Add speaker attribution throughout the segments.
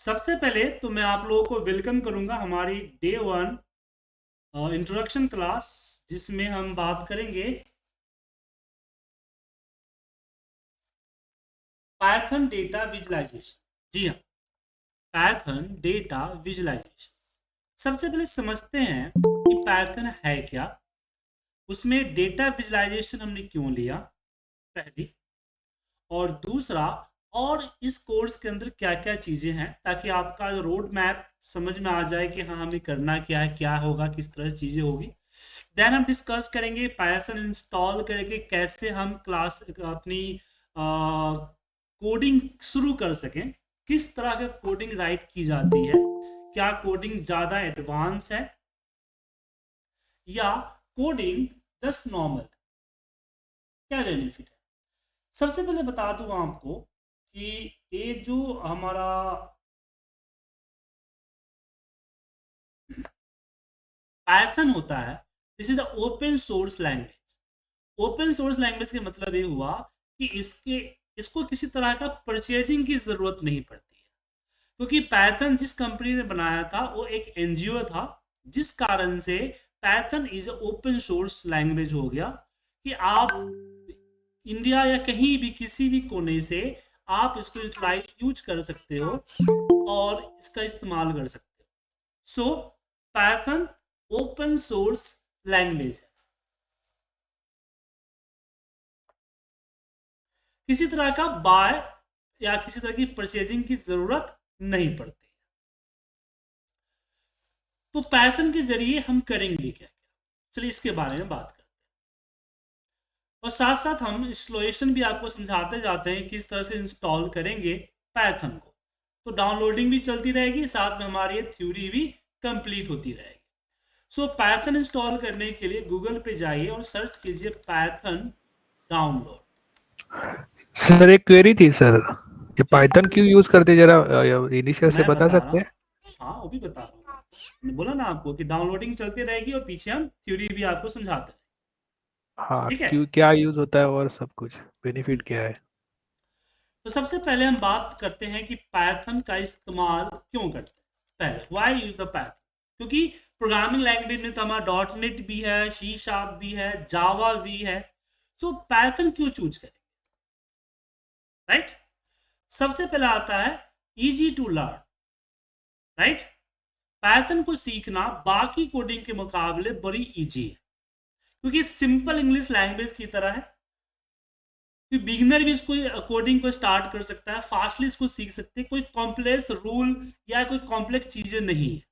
Speaker 1: सबसे पहले तो मैं आप लोगों को वेलकम करूंगा हमारी डे 1 इंट्रोडक्शन क्लास, जिसमें हम बात करेंगे पाइथन डेटा विजुलाइजेशन। जी हाँ, पाइथन डेटा विजुलाइजेशन। सबसे पहले समझते हैं कि पाइथन है क्या, उसमें डेटा विजुलाइजेशन हमने क्यों लिया, पहली। और दूसरा, और इस कोर्स के अंदर क्या क्या चीज़ें हैं, ताकि आपका रोड मैप समझ में आ जाए कि हाँ हमें करना क्या है, क्या होगा, किस तरह से चीज़ें होगी। देन हम डिस्कस करेंगे पाइथन इंस्टॉल करके कैसे हम क्लास अपनी कोडिंग शुरू कर सकें, किस तरह का कोडिंग राइट की जाती है, क्या कोडिंग ज़्यादा एडवांस है या कोडिंग जस्ट नॉर्मल, क्या बेनिफिट है। सबसे पहले बता दूं आपको कि ये जो हमारा पाइथन होता है, this is the open source language. Open source language का मतलब ये हुआ कि इसको किसी तरह का परचेजिंग की जरूरत नहीं पड़ती है, क्योंकि पाइथन जिस कंपनी ने बनाया था वो एक एनजीओ था, जिस कारण से Python is open source language हो गया कि आप इंडिया या कहीं भी किसी भी कोने से आप इसको यूज कर सकते हो और इसका इस्तेमाल कर सकते हो। सो पाइथन ओपन सोर्स लैंग्वेज है, किसी तरह का बाय या किसी तरह की परचेजिंग की जरूरत नहीं पड़ती। तो पाइथन के जरिए हम करेंगे क्या क्या, चलिए इसके बारे में बात करते हैं। और साथ साथ हम इंस्टॉलेशन भी आपको समझाते जाते हैं किस तरह से इंस्टॉल करेंगे पाइथन को। तो डाउनलोडिंग भी चलती रहेगी, साथ में हमारी थ्योरी भी कंप्लीट होती रहेगी। सो पाइथन इंस्टॉल करने के लिए गूगल पे जाइए और सर्च कीजिए पाइथन डाउनलोड।
Speaker 2: सर एक क्वेरी थी सर, ये
Speaker 1: जी
Speaker 2: पाइथन क्यों यूज करते जरा इनिशियल से
Speaker 1: मैं
Speaker 2: बता
Speaker 1: बता रहा
Speaker 2: सकते
Speaker 1: हूँ,
Speaker 2: हैं?
Speaker 1: हाँ वो भी बता रहा हूँ। मैंने बोला ना आपको कि डाउनलोडिंग चलती रहेगी और पीछे हम थ्योरी भी आपको समझाते हैं।
Speaker 2: हाँ,
Speaker 1: ठीक है।
Speaker 2: क्यों, क्या यूज होता है और सब कुछ
Speaker 1: हम्म।
Speaker 2: बेनिफिट क्या है?
Speaker 1: तो सबसे पहले हम बात करते हैं कि पाइथन का इस्तेमाल क्यों करते हैं। पहले व्हाई यूज द पाइथन, क्योंकि प्रोग्रामिंग लैंग्वेज में तो हमारा डॉट नेट भी है, सी शार्प भी है, जावा भी है। सो पाइथन क्यों चूज करें, राइट। सबसे पहले आता है easy to learn, right. Python को सीखना बाकी कोडिंग के मुकाबले बड़ी इजी है, क्योंकि सिंपल इंग्लिश लैंग्वेज की तरह है कि बिगिनर भी इसको कोडिंग को स्टार्ट कर सकता है, फास्टली इसको सीख सकते हैं। कोई कॉम्प्लेक्स रूल या कोई कॉम्प्लेक्स चीजें नहीं है।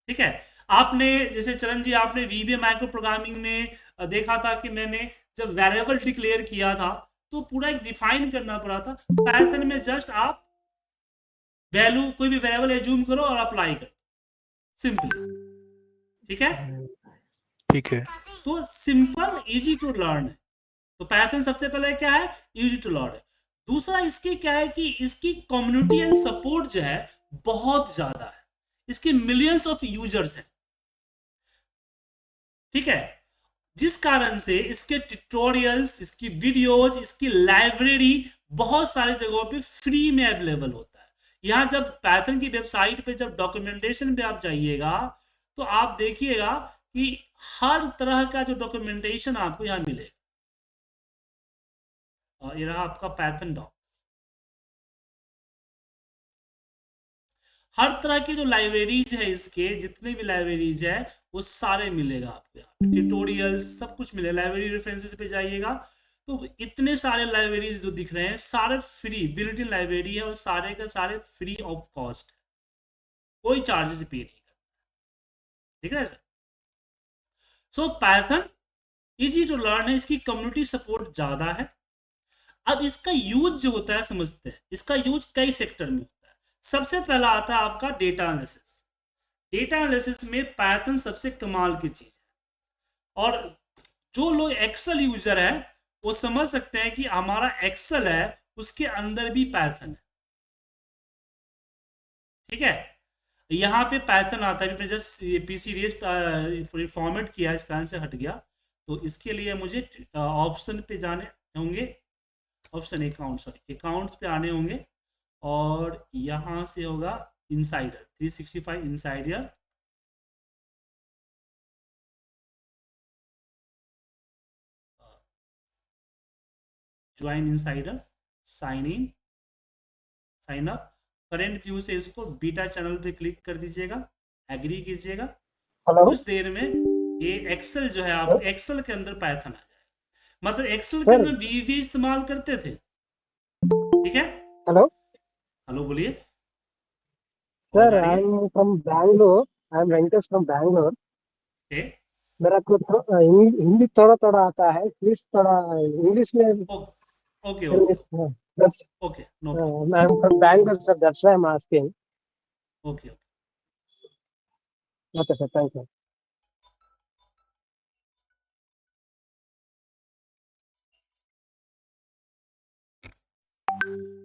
Speaker 1: ठीक है। आपने जैसे चरण जी, आपने वीबीए माइक्रो प्रोग्रामिंग में देखा था कि मैंने जब वेरिएबल डिक्लेयर किया था तो पूरा एक डिफाइन करना पड़ा था। पाइथन में जस्ट आप वैल्यू कोई भी वेरिएबल एज्यूम करो और अप्लाई करो, सिंपली। ठीक है।
Speaker 2: ठीक है।
Speaker 1: तो सिंपल इजी टू लर्न है। तो पाइथन सबसे पहले क्या है, इजी टू लर्न है। दूसरा इसकी क्या है कि इसकी कम्युनिटी एंड सपोर्ट जो है बहुत ज्यादा है, इसके मिलियंस ऑफ यूजर्स हैं। ठीक है। जिस कारण से इसके ट्यूटोरियल्स, इसकी वीडियोज, इसकी लाइब्रेरी बहुत सारी जगहों पे फ्री में अवेलेबल होता है। यहां जब पाइथन की वेबसाइट पे जब डॉक्यूमेंटेशन पे आप जाइएगा तो आप देखिएगा कि हर तरह का जो डॉक्यूमेंटेशन आपको यहां मिलेगा। और ये रहा आपका पाइथन डॉक। हर तरह की जो लाइब्रेरीज है, इसके जितने भी लाइब्रेरीज है वो सारे मिलेगा आपको यहाँ, ट्यूटोरियल्स सब कुछ मिलेगा। लाइब्रेरी रेफरेंसेस पे जाइएगा तो इतने सारे लाइब्रेरीज जो दिख रहे हैं सारे फ्री बिल्ट इन लाइब्रेरी है, और सारे का सारे फ्री ऑफ कॉस्ट है, कोई चार्जेस पे नहीं करना। ठीक है sir. So Python easy to learn है, इसकी कम्युनिटी सपोर्ट ज्यादा है। अब इसका यूज जो होता है समझते हैं, इसका यूज कई सेक्टर में होता है। सबसे पहला आता है आपका डेटा एनालिसिस। डेटा एनालिसिस में पाइथन सबसे कमाल की चीज है। और जो लोग एक्सेल यूजर है वो समझ सकते हैं कि हमारा एक्सेल है उसके अंदर भी पाइथन है। ठीक है। यहाँ पे पाइथन आता है, मैं जस्ट पीसी रेस्ट फॉर्मेट किया, इस कारण से हट गया। तो इसके लिए मुझे ऑप्शन पे जाने होंगे, ऑप्शन अकाउंट, सॉरी अकाउंट्स पे आने होंगे। और यहाँ से होगा insider 365 insider, join insider, sign in, sign up. Current view से इसको बीटा चैनल पे क्लिक कर दीजिएगा, एग्री कीजिएगा।
Speaker 3: हेलो
Speaker 1: कुछ देर में ये एक्सेल जो है, आप
Speaker 3: सर।
Speaker 1: एक्सेल के अंदर पाइथन आ जाएगा। मतलब एक्सेल के
Speaker 3: सर
Speaker 1: अंदर वीवी इस्तेमाल करते थे, ठीक है।
Speaker 3: हेलो
Speaker 1: हेलो बोलिए, आवाज
Speaker 3: सर,
Speaker 1: आ रही
Speaker 3: आई
Speaker 1: है?
Speaker 3: Am from Bangalore. I am Venkatesh from Bangalore.
Speaker 1: Okay
Speaker 3: मेरा को हिंदी थोड़ा थोड़ा आता है, प्लीज थोड़ा इंग्लिश में।
Speaker 1: Okay okay
Speaker 3: English, that's
Speaker 1: okay, no problem,
Speaker 3: I'm from Bangalore, sir. That's why I'm asking.
Speaker 1: Okay.
Speaker 3: Okay, sir. Thank you.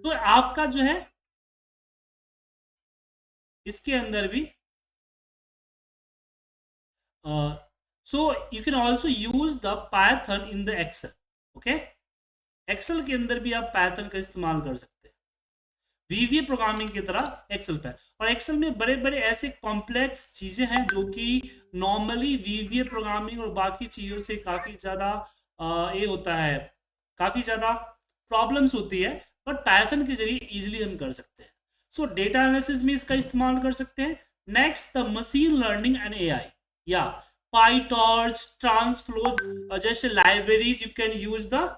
Speaker 1: तो आपका जो है इसके अंदर भी so you can also use the Python in the Excel. Okay, Excel के अंदर भी आप पाइथन का इस्तेमाल कर सकते हैं वीवीए प्रोग्रामिंग की तरह एक्सेल पे। और एक्सेल में बड़े बड़े ऐसे कॉम्प्लेक्स चीज़ें हैं जो कि नॉर्मली वीवीए प्रोग्रामिंग और बाकी चीज़ों से काफ़ी ज़्यादा ये होता है, काफ़ी ज़्यादा प्रॉब्लम्स होती है, बट पाइथन के जरिए इजीली हम कर सकते हैं। सो डेटा एनालिसिस में इसका इस्तेमाल कर सकते हैं। Next, the machine learning and AI, या पाईटॉर्च, ट्रांसफ्लो जैसे libraries, you can use the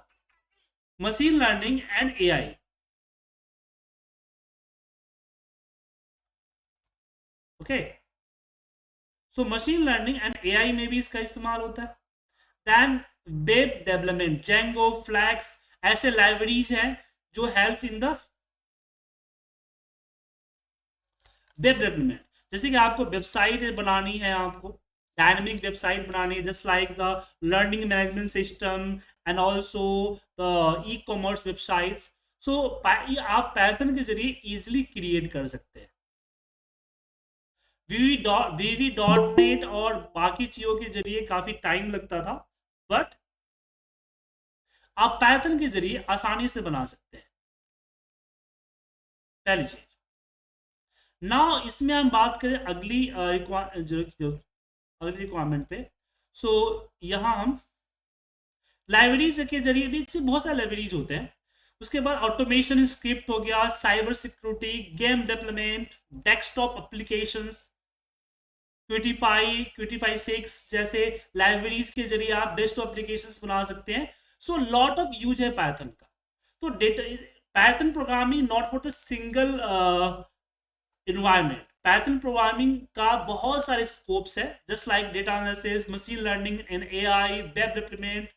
Speaker 1: machine learning and AI. Okay, so machine learning and AI में भी इसका इस्तेमाल होता है। Then web development, Django, Flask, ऐसे लाइब्रेरीज हैं जो help in the web development. जैसे कि आपको वेबसाइट बनानी है, आपको डायनेमिक वेबसाइट बनानी है, just like the learning management system and also the e commerce websites. So आप पाइथन के जरिए इजिली क्रिएट कर सकते हैं। वीवी डॉट नेट और बाकी चीज़ों के जरिए काफ़ी टाइम लगता था, बट आप पाइथन के जरिए आसानी से बना सकते हैं, पहली चीज। नाउ इसमें हम बात करें अगली अगली रिक्वायरमेंट पे। सो यहाँ हम लाइब्रेरीज के जरिए भी, इसमें बहुत सारे लाइब्रेरीज होते हैं। उसके बाद ऑटोमेशन स्क्रिप्ट हो गया, cyber security, game development, desktop applications, क्विटिफाई 6 जैसे लाइब्रेरीज के जरिए आप डेस्कटॉप एप्लीकेशंस बना सकते हैं। सो लॉट ऑफ यूज है पाइथन का। तो data Python programming not for the single environment. Python programming का बहुत सारे स्कोप्स है, just like data analysis, machine learning and AI, web development,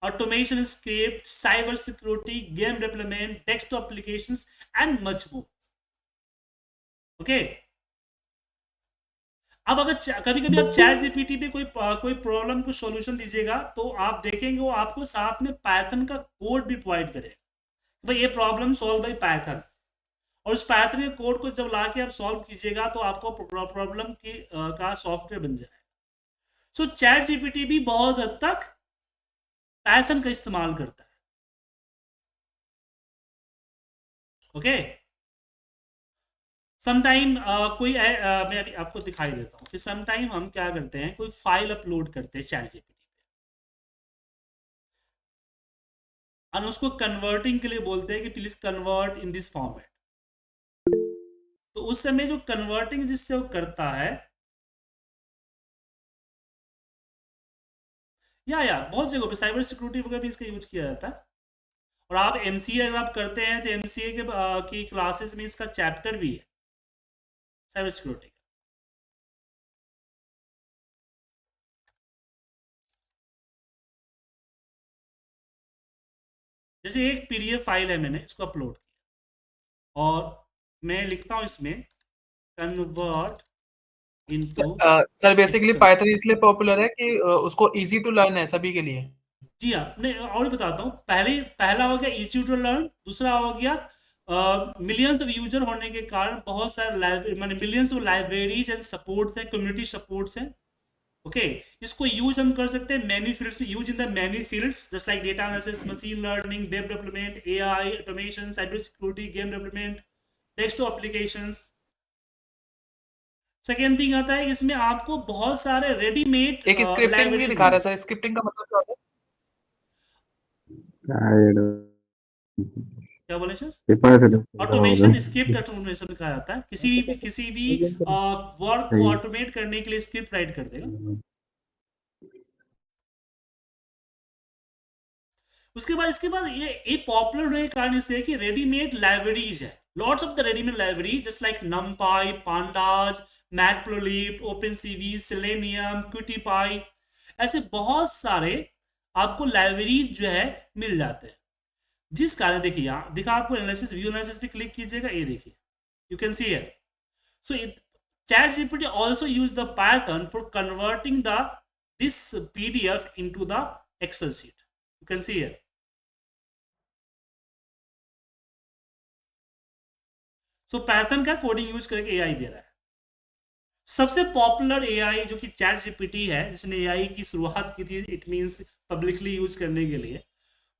Speaker 1: automation script, cyber security, game development, desktop applications and much more. Okay, अब अगर कभी कभी आप chat GPT पे कोई प्रॉब्लम को सॉल्यूशन दीजिएगा, तो आप देखेंगे वो आपको साथ में पाइथन का कोड भी प्रोवाइड करेगा। भाई ये प्रॉब्लम सॉल्व बाय पाइथन, और उस पाइथन के कोड को जब लाके आप सॉल्व कीजिएगा तो आपको प्रॉब्लम की का सॉफ्टवेयर बन जाएगा। सो चैट जीपीटी भी बहुत हद तक पाइथन का इस्तेमाल करता है। ओके, समटाइम मैं अभी आपको दिखाई देता हूँ कि समटाइम हम क्या करते हैं, कोई फाइल अपलोड करते हैं चैट जीपीटी पे, और उसको कन्वर्टिंग के लिए बोलते हैं कि please convert in this format. तो उस समय जो कन्वर्टिंग जिससे वो करता है, या बहुत जगह पे साइबर सिक्योरिटी वगैरह भी इसका यूज किया जाता है। और आप एमसीए अगर आप करते हैं तो एमसीए के की क्लासेस में इसका चैप्टर भी है साइबर सिक्योरिटी का। जैसे एक पीडीएफ फाइल है, मैंने इसको अपलोड किया और मैं लिखता हूँ इसमें convert into
Speaker 4: sir basically
Speaker 1: Excel.
Speaker 4: Python इसलिए पॉपुलर है कि उसको इजी टू लर्न है सभी के लिए।
Speaker 1: जी हाँ, मैं और बताता हूँ। पहला हो गया इजी टू लर्न, दूसरा हो गया मिलियंस ऑफ यूजर होने के कारण बहुत सारे माने millions of libraries and supports हैं, कम्युनिटी सपोर्ट्स हैं। ओके, इसको यूज हम कर सकते हैं मैनी फील्ड्स में, use in the many fields just like data analysis, machine learning, web development, AI, automation, cyber security, game development, text to applications. Second thing आता है इसमें आपको बहुत सारे रेडीमेड
Speaker 4: एक स्क्रिप्टिंग भी दिखा रहा है सर, स्क्रिप्टिंग का मतलब क्या होता है?
Speaker 1: क्या बोले sir?
Speaker 5: Automation
Speaker 1: automation, script automation कहा जाता है। किसी भी वर्क को ऑटोमेट करने के लिए स्क्रिप्ट राइट कर देगा। इसके बाद ये पॉपुलर होने के कारण इसे कि रेडीमेड लाइब्रेरीज है, lots of the readymade library just like numpy, pandas, matplotlib, OpenCV, Selenium, QtPy, ऐसे बहुत सारे आपको लाइब्रेरी जो है मिल जाते हैं। जिस कारण देखिए यहाँ दिखा आपको एनालिसिस, व्यू एनालिसिस पे क्लिक कीजिएगा, ये देखिए you can see here. So ChatGPT also use the Python for converting this PDF into the Excel sheet. You can see here. So Python का कोडिंग यूज करके एआई दे रहा है। सबसे popular AI जो कि ChatGPT है, जिसने एआई की शुरुआत की थी, इट मींस पब्लिकली यूज करने के लिए,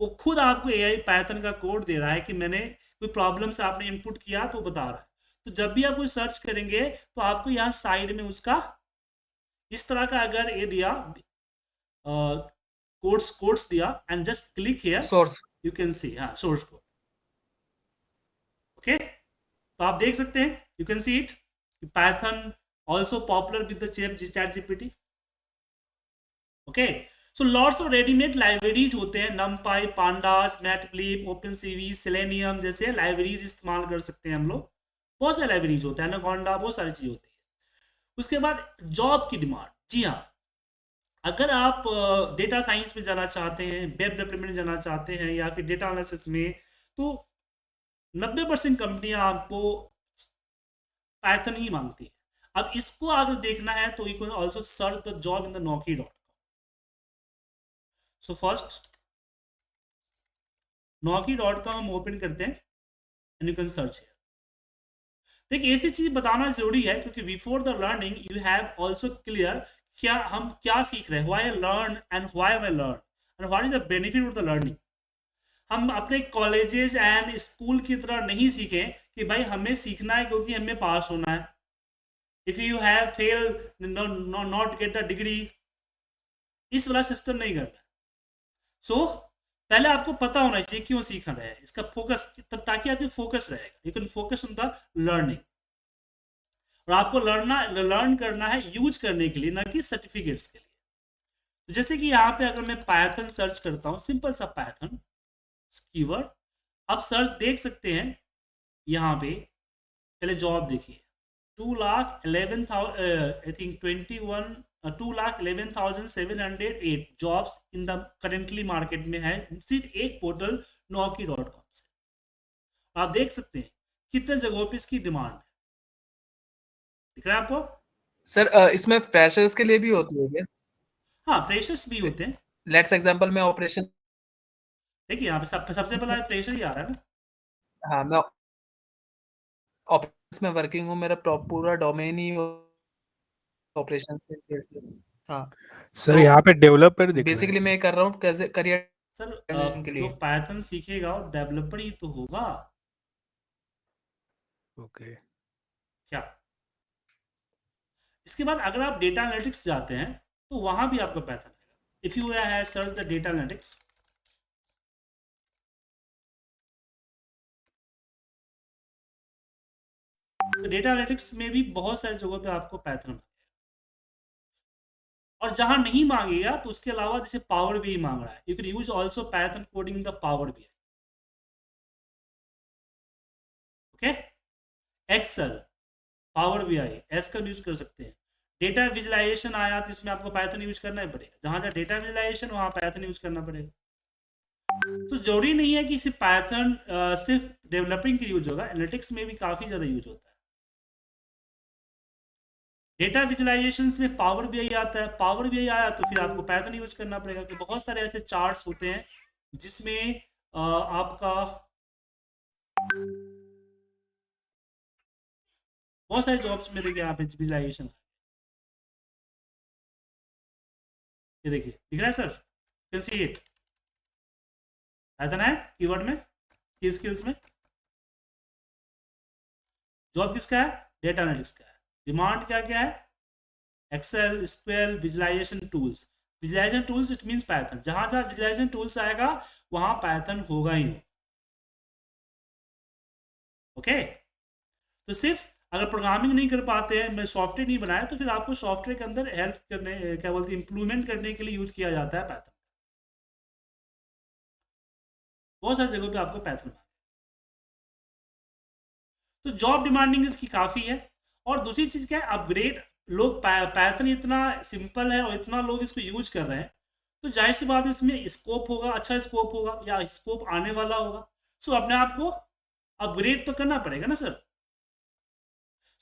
Speaker 1: वो खुद आपको एआई Python का कोड दे रहा है कि मैंने कोई प्रॉब्लम से आपने इनपुट किया तो बता रहा है। तो जब भी आप कोई सर्च करेंगे तो आपको यहाँ साइड में उसका इस तरह का अगर ये दिया कोड्स दिया and just click here,
Speaker 4: source,
Speaker 1: you can see, हाँ, सोर्स कोड। ओके, तो आप देख सकते हैं, you can see it, Python also popular with the ChatGPT. Okay, so lots of ready-made libraries होते हैं, numpy, pandas, matplotlib, opencv, selenium जैसे libraries इस्तेमाल कर सकते हैं हम लोग। बहुत सारे लाइब्रेरीज होते हैं, एनाकोंडा, बहुत सारी चीज़ होती है। उसके बाद जॉब की डिमांड, जी हाँ, अगर आप डेटा साइंस में जाना चाहते हैं, वेब डेवलपमेंट में जाना चाहते हैं, या फिर डेटा एनालिसिस में, तो 90% कंपनियां आपको Python ही मांगती है। अब इसको अगर देखना है तो you can also search the job in the naukri.com। So first naukri.com हम ओपन करते हैं and you can search here. देखिए, ऐसी चीज बताना जरूरी है क्योंकि before the learning you have also clear क्या हम क्या सीख रहे हैं, why I learn and why I learn and what is the benefit of the learning. हम अपने कॉलेजेस एंड स्कूल की तरह नहीं सीखें कि भाई हमें सीखना है क्योंकि हमें पास होना है। If you have fail not get a degree, इस वाला सिस्टम नहीं करना। सो पहले आपको पता होना चाहिए क्यों सीख रहे हैं, इसका फोकस, तब ताकि आपकी फोकस रहेगा, you can focus on the learning. और आपको लर्न करना है यूज करने के लिए, ना कि सर्टिफिकेट्स के लिए। तो जैसे कि यहाँ पे अगर मैं Python सर्च करता हूँ, सिंपल सा Python कीवर्ड, आप सर्च देख सकते हैं यहाँ पे। पहले जॉब देखिए, 2,11,708 jobs in the currently market में है, सिर्फ एक पोर्टल naukri.com से। आप देख सकते हैं कितने जगहों पे इसकी डिमांड है, दिख रहा है आपको?
Speaker 4: सर इसमें फ्रेशर्स के लिए भी होती है क्या?
Speaker 1: हाँ, फ्रेशर्स भी होते हैं।
Speaker 4: लेट्स एग्जांपल में ऑपरेशन,
Speaker 1: देखिए यहाँ पे सबसे पहला फ्रेशर ही आ रहा है ना।
Speaker 4: हाँ, मैं ऑपरेशंस में वर्किंग हूँ, मेरा पूरा डोमेन ही ऑपरेशन से। हाँ,
Speaker 2: सर यहाँ पे डेवलपर दिख रहा
Speaker 4: बेसिकली
Speaker 2: है।
Speaker 4: मैं कर रहा हूँ कैसे करियर
Speaker 1: सर
Speaker 4: के
Speaker 1: जो
Speaker 4: लिए।
Speaker 1: Python सीखेगा वो डेवलपर ही तो होगा।
Speaker 2: ओके,
Speaker 1: क्या इसके बाद अगर आप डेटा एनालिटिक्स जाते हैं तो वहां भी आपको Python आएगा। If you have search the data analytics, तो डेटा एनालिटिक्स में भी बहुत सारी जगहों पे आपको Python मांगेगा। और जहां नहीं मांगेगा तो उसके अलावा जैसे पावर भी मांग रहा है, you can use also Python coding the power भी। Okay, Excel, Power BI, SQL use कर सकते हैं। डेटा विजुलाइजेशन आया तो इसमें आपको Python यूज करना ही पड़ेगा, जहां जहां डेटा विजुलाइजेशन वहां Python यूज करना पड़ेगा। तो जरूरी नहीं है कि सिर्फ Python सिर्फ डेवलपिंग के लिए यूज होगा, एनालिटिक्स में भी काफी ज्यादा यूज होता है। डेटा विजुलाइजेशन में पावर बीआई आता है, पावर बीआई आया तो फिर आपको Python यूज करना पड़ेगा, कि बहुत सारे ऐसे चार्ट्स होते हैं जिसमें आपका बहुत सारे जॉब्स में देखिए यहाँ पे विजुलाइजेशन, ये देखिए दिख रहा है sir, can see it, Python है कीवर्ड में, की स्किल्स में। जॉब किसका है? डेटा एनालिटिक्स का है। डिमांड क्या क्या है? Excel, SQL, visualization tools. Visualization tools it means Python. जहां जहां विजुअलाइजेशन टूल्स आएगा वहां पाइथन होगा ही होगा। ओके, तो सिर्फ अगर प्रोग्रामिंग नहीं कर पाते हैं, मैं सॉफ्टवेयर नहीं बनाया, तो फिर आपको सॉफ्टवेयर के अंदर हेल्प करने, क्या बोलते हैं, इंप्रूवमेंट करने के लिए यूज किया जाता है पाइथन। बहुत सारी जगहों पे आपको पाइथन। तो जॉब डिमांडिंग इसकी काफ़ी है। और दूसरी चीज़ क्या है, अपग्रेड। लोग पाइथन इतना सिंपल है और इतना लोग इसको यूज कर रहे हैं, तो जाहिर सी बात इसमें स्कोप होगा, अच्छा स्कोप होगा या स्कोप आने वाला होगा। सो अपने आप को अपग्रेड तो करना पड़ेगा ना सर।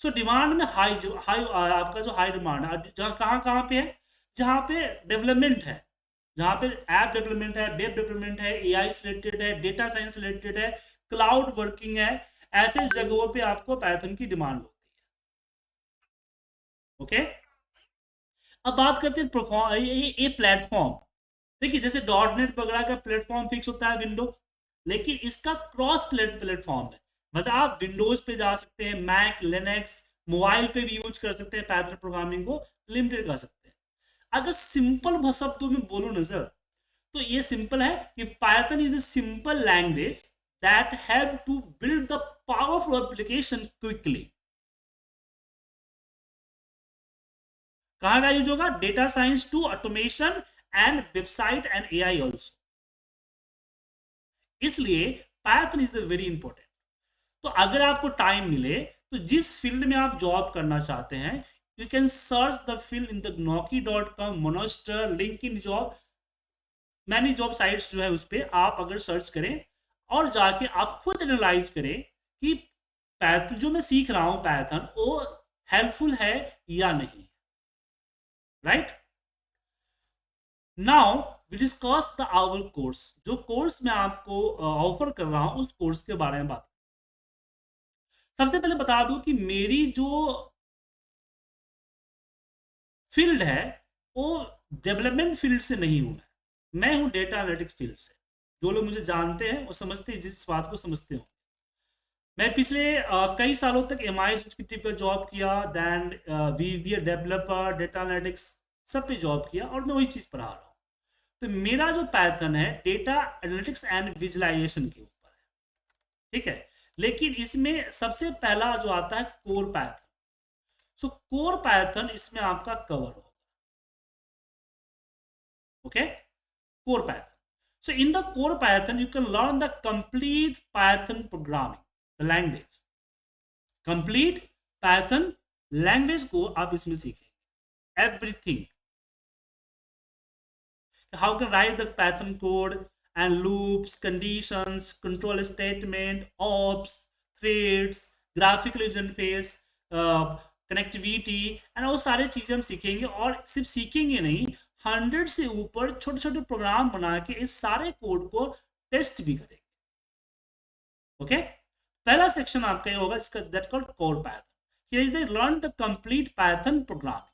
Speaker 1: सो डिमांड में हाई हाई आपका जो हाई डिमांड है, जहाँ कहाँ कहाँ पे है? जहाँ पे डेवलपमेंट है, जहाँ पे ऐप डेवलपमेंट है, वेब डेवलपमेंट है, AI से रिलेटेड है, डेटा साइंस से रिलेटेड है, क्लाउड वर्किंग है, ऐसे जगहों पे आपको पाइथन की डिमांड होती है। ओके, अब बात करते हैं ये प्लेटफॉर्म। देखिए जैसे .NET वगैरह का प्लेटफॉर्म फिक्स होता है विंडो, लेकिन इसका क्रॉस प्लेटफॉर्म है। मतलब आप विंडोज पे जा सकते हैं, मैक, लिनक्स, मोबाइल पे भी यूज कर सकते हैं, पाइथन प्रोग्रामिंग को लिमिटेड कर सकते हैं। अगर सिंपल शब्दों में बोलूं ना सर, तो ये सिंपल है कि Python is a simple language that help to build the powerful application quickly. कहाँ का यूज होगा? Data science to automation and website and AI also. इसलिए पाइथन इज वेरी इंपॉर्टेंट। तो अगर आपको टाइम मिले तो जिस फील्ड में आप जॉब करना चाहते हैं, you can search the field in the Naukri.com, Monster, LinkedIn job, many job sites जो है उस पर आप अगर सर्च करें और जाके आप खुद एनालाइज करें कि पाइथन जो मैं सीख रहा हूं पाइथन वो हेल्पफुल है या नहीं। Right, now we discuss the our course. जो कोर्स मैं आपको ऑफर कर रहा हूं उस कोर्स के बारे में बात। सबसे पहले बता दूं कि मेरी जो फील्ड है वो डेवलपमेंट फील्ड से नहीं हूं, मैं हूं डेटा एनालिटिक्स फील्ड से। जो लोग मुझे जानते हैं वो समझते हैं, जिस बात को समझते हो। मैं पिछले कई सालों तक MI एग्जीक्यूटिव पर जॉब किया, then VBA developer, data analytics सब पे जॉब किया और मैं वही चीज़ पढ़ा रहा हूँ। तो मेरा जो पैटर्न है डेटा एनालिटिक्स एंड विजुअलाइजेशन के ऊपर है, ठीक है। लेकिन इसमें सबसे पहला जो आता है कोर पैटर्न। सो कोर पैटर्न इसमें आपका कवर होगा। Okay, core Python. So in the core Python, you can learn the complete Python programming, the language. Complete Python language को आप इसमें सीखेंगे, everything. How can write the Python code and loops, conditions, control statement, ops, threads, graphical interface, connectivity, and वो सारे चीजें हम सीखेंगे। और सिर्फ सीखेंगे नहीं, 100 से ऊपर छोटे छोटे प्रोग्राम बना के इस सारे कोड को टेस्ट भी करेंगे। ओके, पहला सेक्शन आपका ये होगा इसका, that called core Python. Here is the learn the complete Python programming.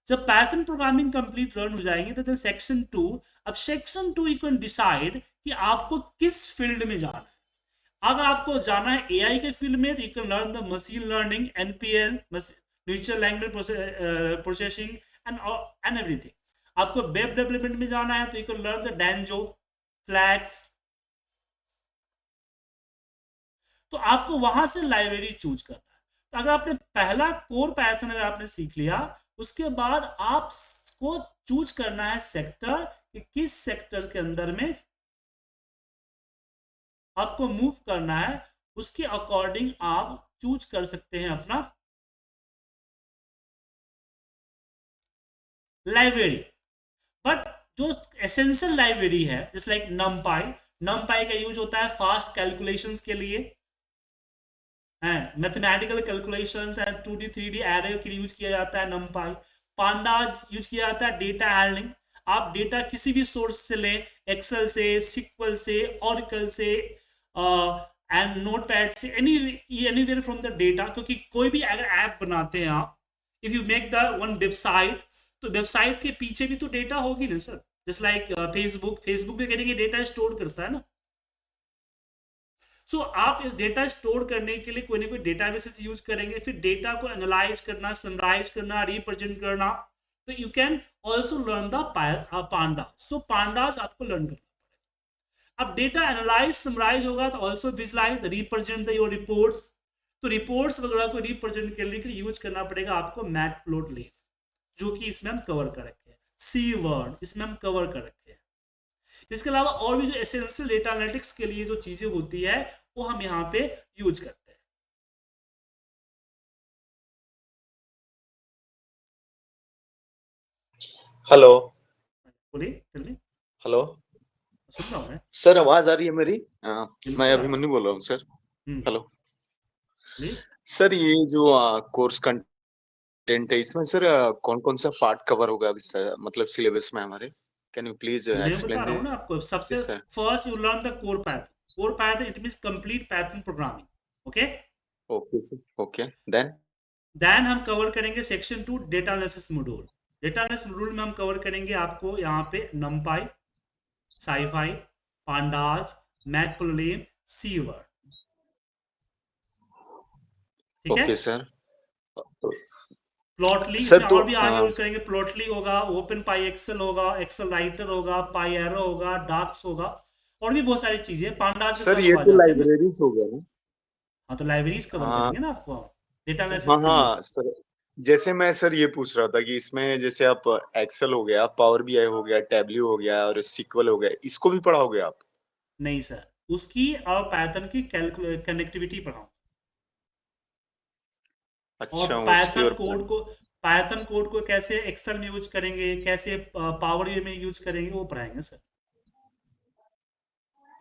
Speaker 1: जब पाइथन प्रोग्रामिंग कंप्लीट लर्न हो जाएंगे तो सेक्शन 2। अब सेक्शन 2 यू कैन डिसाइड कि आपको किस फील्ड में जाना है। अगर आपको जाना है AI के फील्ड में तो you can learn the machine learning, NPL, natural language processing and everything. आपको वेब डेवलपमेंट में जाना है तो you can learn the Django, Flask। तो आपको वहां से लाइब्रेरी चूज करना है। तो अगर आपने पहला कोर पैथर्न अगर आपने सीख लिया, उसके बाद आपको चूज करना है सेक्टर कि किस सेक्टर के अंदर में आपको मूव करना है। उसके अकॉर्डिंग आप चूज कर सकते हैं अपना लाइब्रेरी। बट जो एसेंशियल लाइब्रेरी है जैसे लाइक NumPy का यूज होता है फास्ट कैलकुलेशंस के लिए, mathematical calculations and 2D 3D array के लिए यूज किया जाता है NumPy। पांडाज यूज किया जाता है डेटा हैंडलिंग। आप डेटा किसी भी सोर्स से लें, एक्सेल से, SQL से, Oracle से एंड नोटपैड से, एनीवेयर फ्रॉम द डेटा। क्योंकि कोई भी अगर ऐप बनाते हैं आप, if you make the one website, तो वेबसाइट के पीछे भी तो डेटा होगी ना सर। जस्ट लाइक फेसबुक भी करेंगे डेटा स्टोर करता है ना। सो आप इस डेटा स्टोर करने के लिए कोई ना कोई डेटाबेसेस यूज करेंगे, फिर डेटा को एनालाइज करना, समराइज करना, रिप्रेजेंट करना, तो you can also learn the panda. So pandas आपको लर्न करना पड़ेगा। अब डेटा एनालाइज समराइज होगा तो also visualise represent the your reports. तो रिपोर्ट्स वगैरह को रिप्रेजेंट करने के लिए यूज करना पड़ेगा आपको मैटप्लोटलिब, जो कि इसमें हम कवर कर रखे हैं। सी वर्ड इसमें हम कवर कर रखे हैं। इसके अलावा और भी जो एसेंशियल डेटा एनालिटिक्स के लिए जो चीजें होती है वो हम यहाँ पे यूज करते हैं।
Speaker 5: हेलो।
Speaker 1: बोलिए, चलिए,
Speaker 5: हेलो
Speaker 1: सुन रहा हूँ मैं।
Speaker 5: सर, आवाज आ रही है मेरी?
Speaker 1: बिल्कुल
Speaker 5: मैं
Speaker 1: आ रहा है।
Speaker 5: अभिमन्यु बोल रहा हूँ सर।
Speaker 1: हम्म,
Speaker 5: हेलो
Speaker 1: बोलिए।
Speaker 5: सर, ये जो कोर्स कंटेंट है इसमें सर कौन कौन सा पार्ट कवर होगा मतलब सिलेबस में हमारे? कैन यू प्लीज
Speaker 1: मैं बता
Speaker 5: एक्सप्लेन
Speaker 1: रहा हूँ ना आपको। सबसे
Speaker 5: this sir?
Speaker 1: First you learn the core Python. Core Python it means complete Python programming. Okay,
Speaker 5: okay sir, okay. Then
Speaker 1: then हम कवर करेंगे section 2 data analysis module. Data analysis module में हम कवर करेंगे आपको यहाँ पे नमपाई, साइफाई, पांडाज, मैटप्लोलिब, सी वर्ड। ठीक है।
Speaker 5: Okay sir.
Speaker 1: प्लॉटली
Speaker 5: सर
Speaker 1: इसमें
Speaker 5: तो
Speaker 1: और भी आगे यूज करेंगे। प्लॉटली होगा, ओपन पाई एक्सेल होगा, एक्सेल राइटर होगा, पाई एरो होगा, डाक्स होगा, और भी बहुत सारी चीजें पांडाज के
Speaker 5: सर
Speaker 1: साथ
Speaker 5: ये
Speaker 1: आ
Speaker 5: तो
Speaker 1: जाते हैं ना।
Speaker 5: लाइब्रेरीज हो गया ना?
Speaker 1: हाँ, तो लाइब्रेरीज कवर
Speaker 5: हाँ
Speaker 1: करेंगे ना आपको डेटा एनालिसिस
Speaker 5: हाँ
Speaker 1: के लिए।
Speaker 5: हाँ सर। जैसे मैं सर ये पूछ रहा था कि इसमें जैसे आप एक्सेल हो गया, पावर बीआई हो गया, टैबल्यू हो गया और सिक्वल हो गया, इसको भी पढ़ाओगे आप?
Speaker 1: नहीं सर, उसकी और पाइथन की कनेक्टिविटी पढ़ाऊँ, और
Speaker 5: अच्छा, उसकी और
Speaker 1: पाइथन कोड को कैसे एक्सेल में यूज करेंगे, कैसे पावर में यूज करेंगे, वो पढ़ाएंगे सर।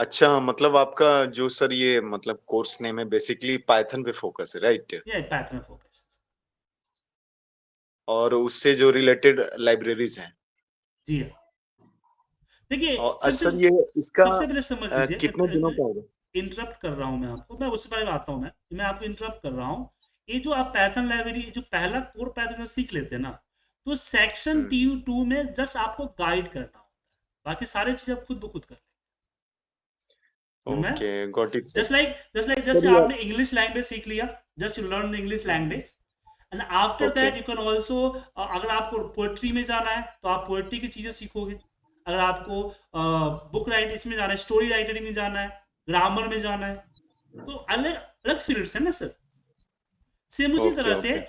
Speaker 5: अच्छा, मतलब आपका जो सर ये मतलब कोर्स नेम है बेसिकली पाइथन पे फोकस है, राइट?
Speaker 1: ये पाइथन फोकस।
Speaker 5: और उससे जो रिलेटेड लाइब्रेरीज हैं।
Speaker 1: जी हाँ। देखिए,
Speaker 5: और
Speaker 1: सबसे
Speaker 5: सर ये इसका
Speaker 1: सबसे पहले समझ लीजिए,
Speaker 5: कितने दिनों का होगा?
Speaker 1: इंटरप्ट कर रहा हूँ मैं आपको, मैं उससे पहले आता हूँ। मैं आपको इंटरप्ट कर रहा हूँ। ये जो आप पैथर्न लाइब्रेरी जो पहला कोर पैथर्न सीख लेते हैं ना, तो सेक्शन
Speaker 5: हम्म,
Speaker 1: TU2 में जस्ट आपको गाइड करना होता है, बाकी सारी चीजें आप खुद ब खुद कर लेंगे।
Speaker 5: Okay, got it sir.
Speaker 1: Just like
Speaker 5: sir
Speaker 1: जैसे
Speaker 5: ये
Speaker 1: आपने इंग्लिश लैंग्वेज सीख लिया, just you learn the English language, and after
Speaker 5: okay
Speaker 1: that you can also, अगर आपको पोएट्री में जाना है तो आप पोएट्री की चीजें सीखोगे। अगर आपको बुक राइट इसमें जाना है, स्टोरी राइटिंग में जाना है, ग्रामर में जाना है, तो अलग अलग फील्ड्स है ना सर। सेम उसी
Speaker 5: ओके
Speaker 1: तरह से
Speaker 5: ओके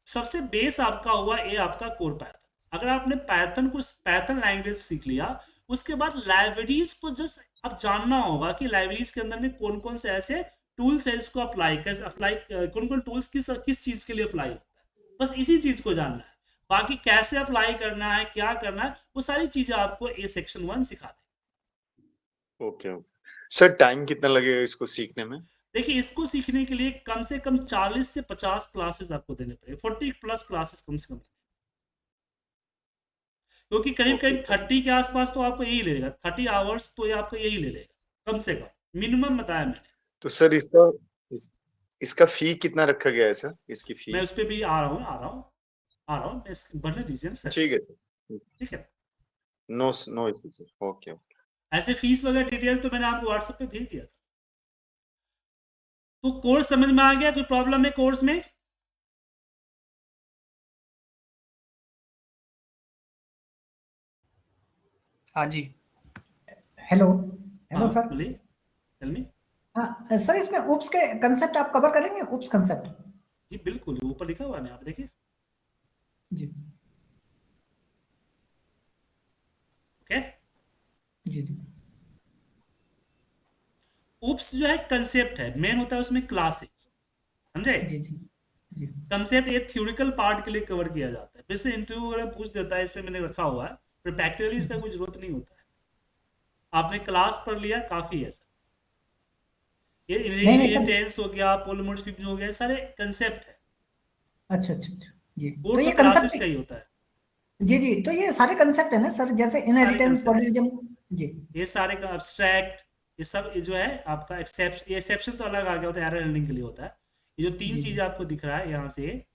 Speaker 1: सबसे बेस आपका हुआ ये आपका कोर पैथर्न। अगर आपने पैथर्न को पैथर्न लैंग्वेज सीख लिया, उसके बाद लाइब्रेरीज को जस्ट अब जानना होगा कि लाइब्रेरीज के अंदर में कौन कौन से ऐसे टूल्स है, इसको अप्लाई कैसे अप्लाई, कौन कौन टूल्स किस चीज के लिए अप्लाई होता है, बस इसी चीज को जानना है। बाकी कैसे अप्लाई करना है, क्या करना है, वो सारी चीजें आपको ये सेक्शन 1 सिखा दें।
Speaker 5: Okay okay. सर टाइम कितना लगेगा इसको सीखने में?
Speaker 1: देखिए, इसको सीखने के लिए कम से कम 40 से 50 क्लासेस आपको देने पड़ेंगे, 40+ क्लासेस कम से कम, क्योंकि करीब
Speaker 5: ओके
Speaker 1: करीब
Speaker 5: सर।
Speaker 1: 30 के आसपास तो आपको यही ले लेगा, 30 आवर्स तो ये आपको यही ले लेगा कम से कम, मिनिमम बताया मैंने।
Speaker 5: तो सर इसका फी कितना रखा गया है सर, इसकी
Speaker 1: मैं
Speaker 5: फी?
Speaker 1: उस पर भी आ रहा हूँ, बढ़ने दीजिए ना सर।
Speaker 5: ठीक है सर।
Speaker 1: ठीक है।
Speaker 5: No no issue sir. Okay okay.
Speaker 1: ऐसे फीस वगैरह डिटेल तो मैंने आपको व्हाट्सएप पे भेज दिया था। तो कोर्स समझ में आ गया? कोई प्रॉब्लम है कोर्स में?
Speaker 4: हाँ जी।
Speaker 6: हेलो।
Speaker 1: हाँ,
Speaker 6: हेलो सर।
Speaker 1: बोलिए, टेल मी।
Speaker 6: हाँ सर, इसमें उप्स के कंसेप्ट आप कवर करेंगे? उप्स कंसेप्ट?
Speaker 1: जी बिल्कुल, ऊपर लिखा हुआ है ना, आप देखिए।
Speaker 6: जी
Speaker 1: ओके।
Speaker 6: जी जी
Speaker 1: उप्स जो है कंसेप्ट है, मेन होता है उसमें क्लासेस, समझे?
Speaker 6: जी जी जी
Speaker 1: कंसेप्ट ये थ्योरिकल पार्ट के लिए कवर किया जाता है, वैसे इंटरव्यू वगैरह पूछ देता है, इसमें मैंने रखा हुआ है, पर प्रैक्टिकली इसका कोई जरूरत नहीं होता है। आपने क्लास पढ़ लिया काफी है सर। ये
Speaker 6: नहीं सर।
Speaker 1: इनहेरिटेंस हो गया, पॉलीमॉर्फिज्म हो गया, सारे कंसेप्ट है।
Speaker 6: अच्छा अच्छा अच्छा जी। तो
Speaker 1: कोड
Speaker 6: ये
Speaker 1: तो क्लासेस
Speaker 6: कंसेप्ट,
Speaker 1: का ही होता है।
Speaker 6: जी जी, तो ये सारे कंसेप्ट है ना सर, जैसे
Speaker 1: सारे
Speaker 6: इनहेरिटेंस,
Speaker 1: कंसेप्ट,
Speaker 6: पॉलीरिज्म? जी
Speaker 1: ये सारे का एब्स्ट्रैक्ट, ये सब ये जो है आपका एक्सेप्शन तो अलग आ गया होता है, एरर हैंडलिंग के लिए होता है। ये जो तीन
Speaker 6: जी
Speaker 1: चीज आपको दिख रहा है यहाँ से,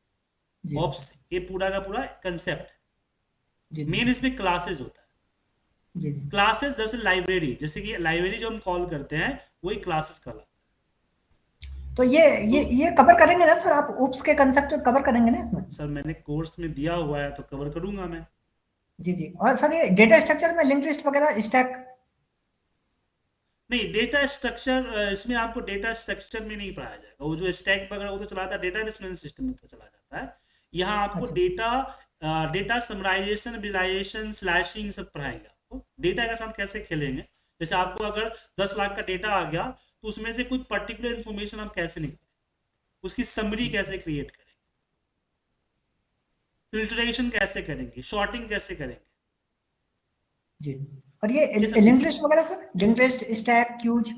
Speaker 6: जी
Speaker 1: ऑप्स, ये पूरा का पूरा कंसेप्ट है।
Speaker 6: जी जी
Speaker 1: मेन इसमें क्लासेस होता है।
Speaker 6: जी जी
Speaker 1: क्लासेस जैसे लाइब्रेरी, जैसे कि लाइब्रेरी जो हम कॉल करते हैं वही क्लासेस कहलाता है।
Speaker 6: तो ये कवर करेंगे ना सर, आप ओप्स के कंसेप्ट कवर करेंगे ना इसमें?
Speaker 1: सर मैंने कोर्स में दिया हुआ है तो कवर करूंगा मैं।
Speaker 6: जी जी। और सर ये डेटा स्ट्रक्चर में लिंक लिस्ट वगैरह स्टैक?
Speaker 1: नहीं, डेटा स्ट्रक्चर इसमें आपको डेटा स्ट्रक्चर में नहीं पढ़ाया जाएगा। वो जो स्टैक वगैरह वो तो चलाता है डेटाबेस मैनेजमेंट सिस्टम पर चला जाता है। यहाँ आपको
Speaker 6: अच्छा।
Speaker 1: डेटा समराइजेशन, विजुअलाइजेशन, स्लैशिंग सब पढ़ाएंगे आपको। डेटा के साथ कैसे खेलेंगे, जैसे आपको अगर 10 लाख का डेटा आ गया तो उसमें से कुछ पर्टिकुलर इन्फॉर्मेशन आप कैसे निकालेंगे, उसकी समरी कैसे क्रिएट करेंगे, फिल्ट्रेशन कैसे करेंगे, शॉर्टिंग कैसे करेंगे।
Speaker 6: जी। और ये
Speaker 1: ये सब
Speaker 6: लिंक
Speaker 1: चीजें।
Speaker 6: लिस्ट वगैरह sir, link list stack queues?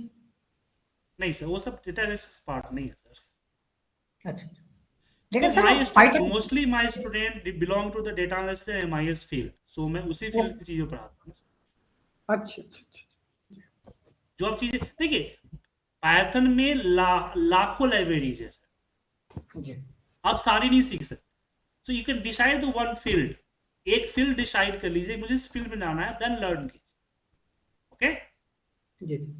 Speaker 1: नहीं सर, वो सब डेटा एनालिसिस पार्ट नहीं है सर।
Speaker 6: अच्छा। लेकिन
Speaker 1: तो
Speaker 6: sir
Speaker 1: my
Speaker 6: Python
Speaker 1: mostly my student belong to the data analysis and MIS field, so मैं उसी फील्ड की चीजें पढ़ाता हूँ।
Speaker 6: अच्छा अच्छा अच्छा।
Speaker 1: जो आप चीजें देखिए, पाइथन में लाखों लाइब्रेरीज है सर,
Speaker 6: जी
Speaker 1: आप सारी नहीं सीख सकते। सो you can decide the one field, एक फील्ड डिसाइड कर लीजिए मुझे इस फील्ड में जाना है, देन लर्न कीजिए। ओके।
Speaker 6: जी जी।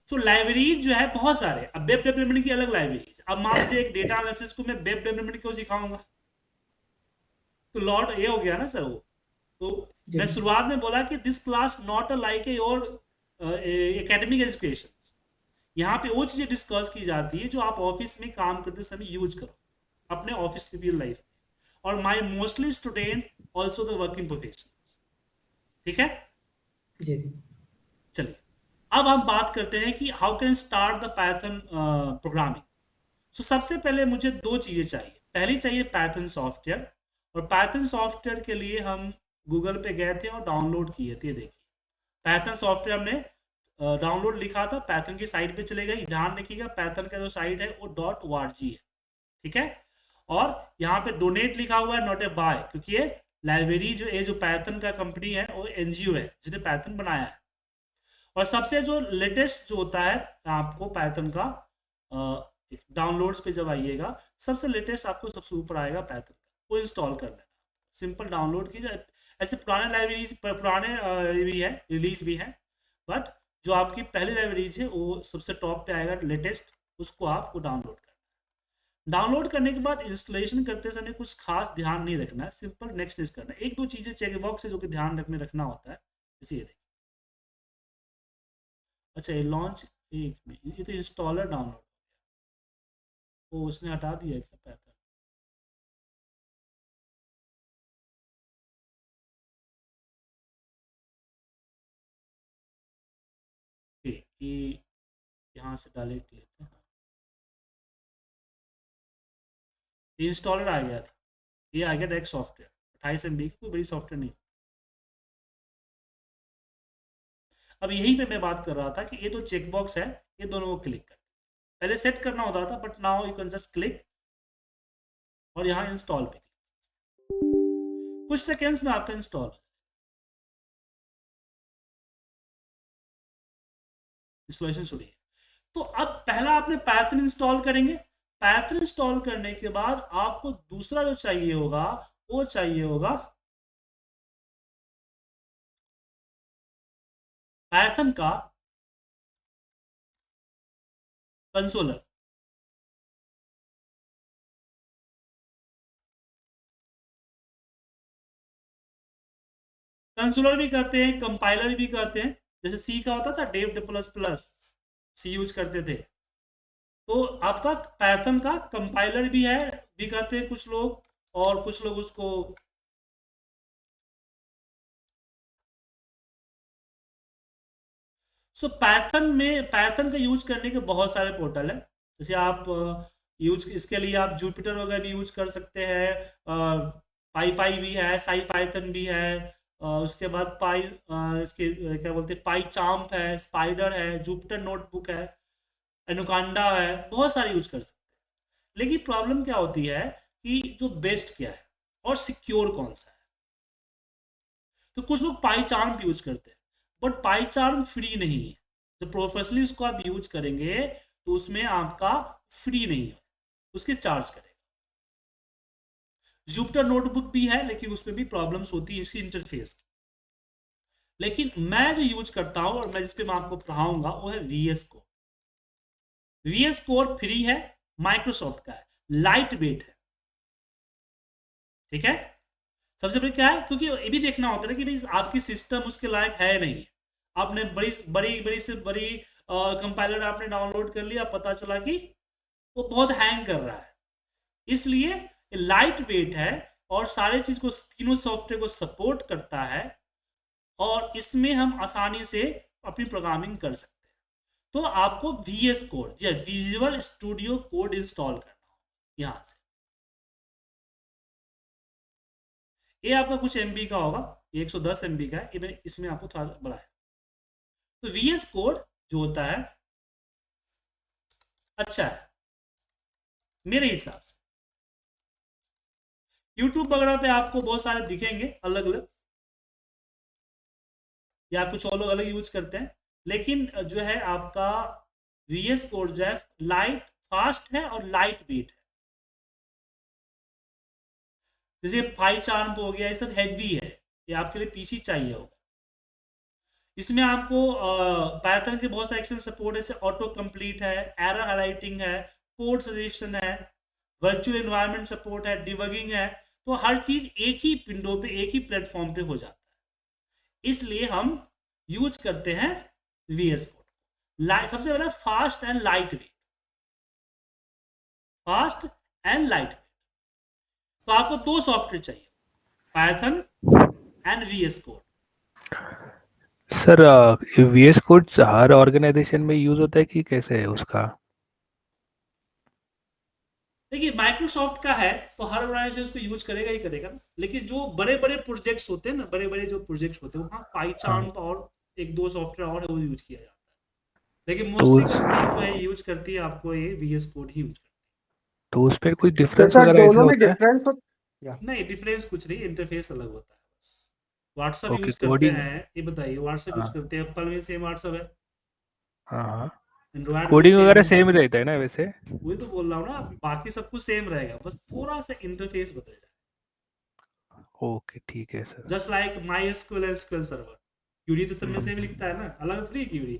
Speaker 1: तो लाइब्रेरीज जो है बहुत सारे। अब वेब डेवलपमेंट की अलग लाइब्रेरीज, अब मान लीजिए एक डेटा एनालिसिस को मैं वेब डेवलपमेंट क्यों सिखाऊंगा, तो लॉर्ड ये हो गया ना सर वो। तो
Speaker 6: जी।
Speaker 1: मैं शुरुआत में बोला कि this class not a like your academic education. यहाँ पे वो चीजें डिस्कस की जाती है जो आप ऑफिस में काम करते समय यूज करो अपने ऑफिस की रियल लाइफ में। और my mostly student also the working professionals. ठीक है,
Speaker 6: जी जी।
Speaker 1: चलिए अब हम बात करते हैं कि how can start the Python programming. So सबसे पहले मुझे दो चीजें चाहिए। पहली चाहिए पाइथन सॉफ्टवेयर, और पाइथन सॉफ्टवेयर के लिए हम गूगल पे गए थे और डाउनलोड किए थे। देखिए पाइथन सॉफ्टवेयर हमने डाउनलोड लिखा था, पाइथन की साइट पे चले गए। ध्यान रखिएगा पाइथन का जो साइट है वो .org है, ठीक है। और यहाँ पे डोनेट लिखा हुआ है, नॉट ए बाय, क्योंकि ये लाइब्रेरी जो पाइथन का कंपनी है वो एनजीओ है जिसने पाइथन बनाया है। और सबसे जो लेटेस्ट जो होता है आपको पाइथन का डाउनलोड्स पे जब आइएगा सबसे लेटेस्ट आपको सबसे ऊपर आएगा पाइथन का, वो इंस्टॉल कर लेना। सिंपल डाउनलोड कीजिए। ऐसे पुराने लाइब्रेरीज पुराने भी है, रिलीज भी है, बट जो आपकी पहली लाइब्रेरीज है वो सबसे टॉप पे आएगा लेटेस्ट, उसको आपको डाउनलोड करना है। डाउनलोड करने के बाद इंस्टॉलेशन करते समय कुछ खास ध्यान नहीं रखना है, सिंपल नेक्स्ट नेक्स्ट करना है। एक दो चीजें चेक बॉक्स है जो कि ध्यान रखना होता है, इसे देखिए। अच्छा ये लॉन्च, एक में ये तो इंस्टॉलर डाउनलोड हो गया, वो उसने हटा दिया क्या पाइथन? ये यहाँ से डायरेक्ट लेते हैं। ये इंस्टॉलर आ गया था, ये आ गया डायरेक्ट सॉफ्टवेयर 28 MB की, कोई बड़ी सॉफ्टवेयर नहीं। अब यहीं पे मैं बात कर रहा था कि ये तो चेक बॉक्स है, ये दोनों को क्लिक कर, पहले सेट करना होता था but now you can just click और यहाँ इंस्टॉल पे क्लिक, कुछ सेकेंड्स में आपका इंस्टॉल। इंस्टॉलेशन शुरू है। तो अब पहला आपने पाइथन इंस्टॉल करेंगे। पाइथन इंस्टॉल करने के बाद आपको दूसरा जो चाहिए होगा वो चाहिए होगा पाइथन का कंसोलर। कंसोलर भी कहते हैं, कंपाइलर भी कहते हैं। जैसे सी का होता था डेव प्लस प्लस, सी यूज करते थे। तो आपका पाइथन का कंपाइलर भी है, भी कहते हैं कुछ लोग, और कुछ लोग उसको पाइथन का यूज करने के बहुत सारे पोर्टल है। जैसे आप यूज इसके लिए आप जुपिटर वगैरह भी यूज कर सकते हैं, पाई भी है, साई पाइथन भी है, उसके बाद इसके क्या बोलते हैं पाई चाम्प है, स्पाइडर है, जुपिटर नोटबुक है, एनुकांडा है, बहुत सारे यूज कर सकते हैं। लेकिन प्रॉब्लम क्या होती है कि जो बेस्ट क्या है और सिक्योर कौन सा है। तो कुछ लोग पाई चार्म यूज करते हैं, बट पाई चार्म फ्री नहीं है। जब प्रोफेशनली उसको आप यूज करेंगे तो उसमें आपका फ्री नहीं है, उसके चार्ज करेगा। जुपिटर नोटबुक भी है लेकिन उसमें भी प्रॉब्लम्स होती है इसकी इंटरफेस की। लेकिन मैं जो यूज करता हूं और मैं जिस पे मैं आपको पढ़ाऊंगा वो है VS Code। VS code free है, माइक्रोसॉफ्ट का है, लाइट वेट है। ठीक है, सबसे बड़ी क्या है, क्योंकि ये भी देखना होता है कि भाई आपकी सिस्टम उसके लायक है नहीं, आपने बड़ी बड़ी बड़ी से बड़ी कंपाइलर आपने डाउनलोड कर लिया, पता चला कि वो बहुत हैंग कर रहा है। इसलिए लाइट वेट है और सारे चीज को, तीनों सॉफ्टवेयर को सपोर्ट करता है और इसमें हम आसानी से अपनी प्रोग्रामिंग कर सकते हैं। तो आपको VS कोड या विजुअल स्टूडियो कोड इंस्टॉल करना होगा यहां से। ये आपका कुछ MB का होगा, ये 110 MB का है, इसमें आपको थोड़ा बड़ा है। तो VS कोड जो होता है अच्छा है मेरे हिसाब से। YouTube वगैरह पे आपको बहुत सारे दिखेंगे अलग अलग, या कुछ और लोग अलग यूज करते हैं, लेकिन जो है आपका VS कोड जो है लाइट फास्ट है और लाइट वेट है। जैसे पाइचार्म हो गया, ये सब हैवी है, ये आपके लिए पीसी चाहिए होगा। इसमें आपको पाइथन के बहुत सारे एक्शन सपोर्ट है, जैसे ऑटो कंप्लीट है, एरर हाइलाइटिंग है, कोड सजेशन है, वर्चुअल एनवायरनमेंट सपोर्ट है, डिबगिंग है। तो हर चीज एक ही विंडो पे, एक ही प्लेटफॉर्म पे हो जाता है, इसलिए हम यूज करते हैं VS कोड। सबसे पहले fast and lightweight, fast and lightweight. तो आपको दो सॉफ्टवेयर चाहिए, Python and VS code.
Speaker 2: Sir VS code हर ऑर्गेनाइजेशन में यूज होता है कि कैसे है उसका?
Speaker 1: देखिए माइक्रोसॉफ्ट का है तो हर ऑर्गेनाइजेशन उसको यूज करेगा ही करेगा, लेकिन जो बड़े बड़े प्रोजेक्ट्स होते हैं ना, बड़े बड़े जो प्रोजेक्ट्स होते हैं वहाँ पाइचार्म और एक दो सॉफ्टवेयर और है वो यूज किया जाता है, लेकिन मोस्टली कंपनी जो है यूज करती है आपको ये VS कोड ही यूज करती
Speaker 2: तो उस पर कोई
Speaker 3: तो
Speaker 2: डिफरेंस
Speaker 3: सर
Speaker 2: वगैरह ऐसा
Speaker 3: दोनों में
Speaker 2: होता है?
Speaker 3: डिफरेंस हो
Speaker 1: है। नहीं डिफरेंस कुछ नहीं, इंटरफेस अलग होता है बस। व्हाट्सएप
Speaker 2: ओके,
Speaker 1: यूज करते
Speaker 2: कोडिंग।
Speaker 1: हैं, ये बताइए व्हाट्सएप यूज
Speaker 2: हाँ
Speaker 1: करते हैं, एप्पल में सेम व्हाट्सएप है,
Speaker 2: हाँ हाँ,
Speaker 1: एंड्रॉयड में भी
Speaker 2: कोडिंग
Speaker 1: सेम
Speaker 2: वगैरह
Speaker 1: है।
Speaker 2: सेम रहता है ना वैसे?
Speaker 1: वही तो बोल रहा हूँ ना, बाकी सब कुछ सेम रहेगा, बस थोड़ा सा इंटरफेस बदल जाए।
Speaker 2: ओके ठीक है sir.
Speaker 1: Just like MySQL and SQL server, query तो सब में सेम लिखता है ना, अलग थोड़ी क्यूरी।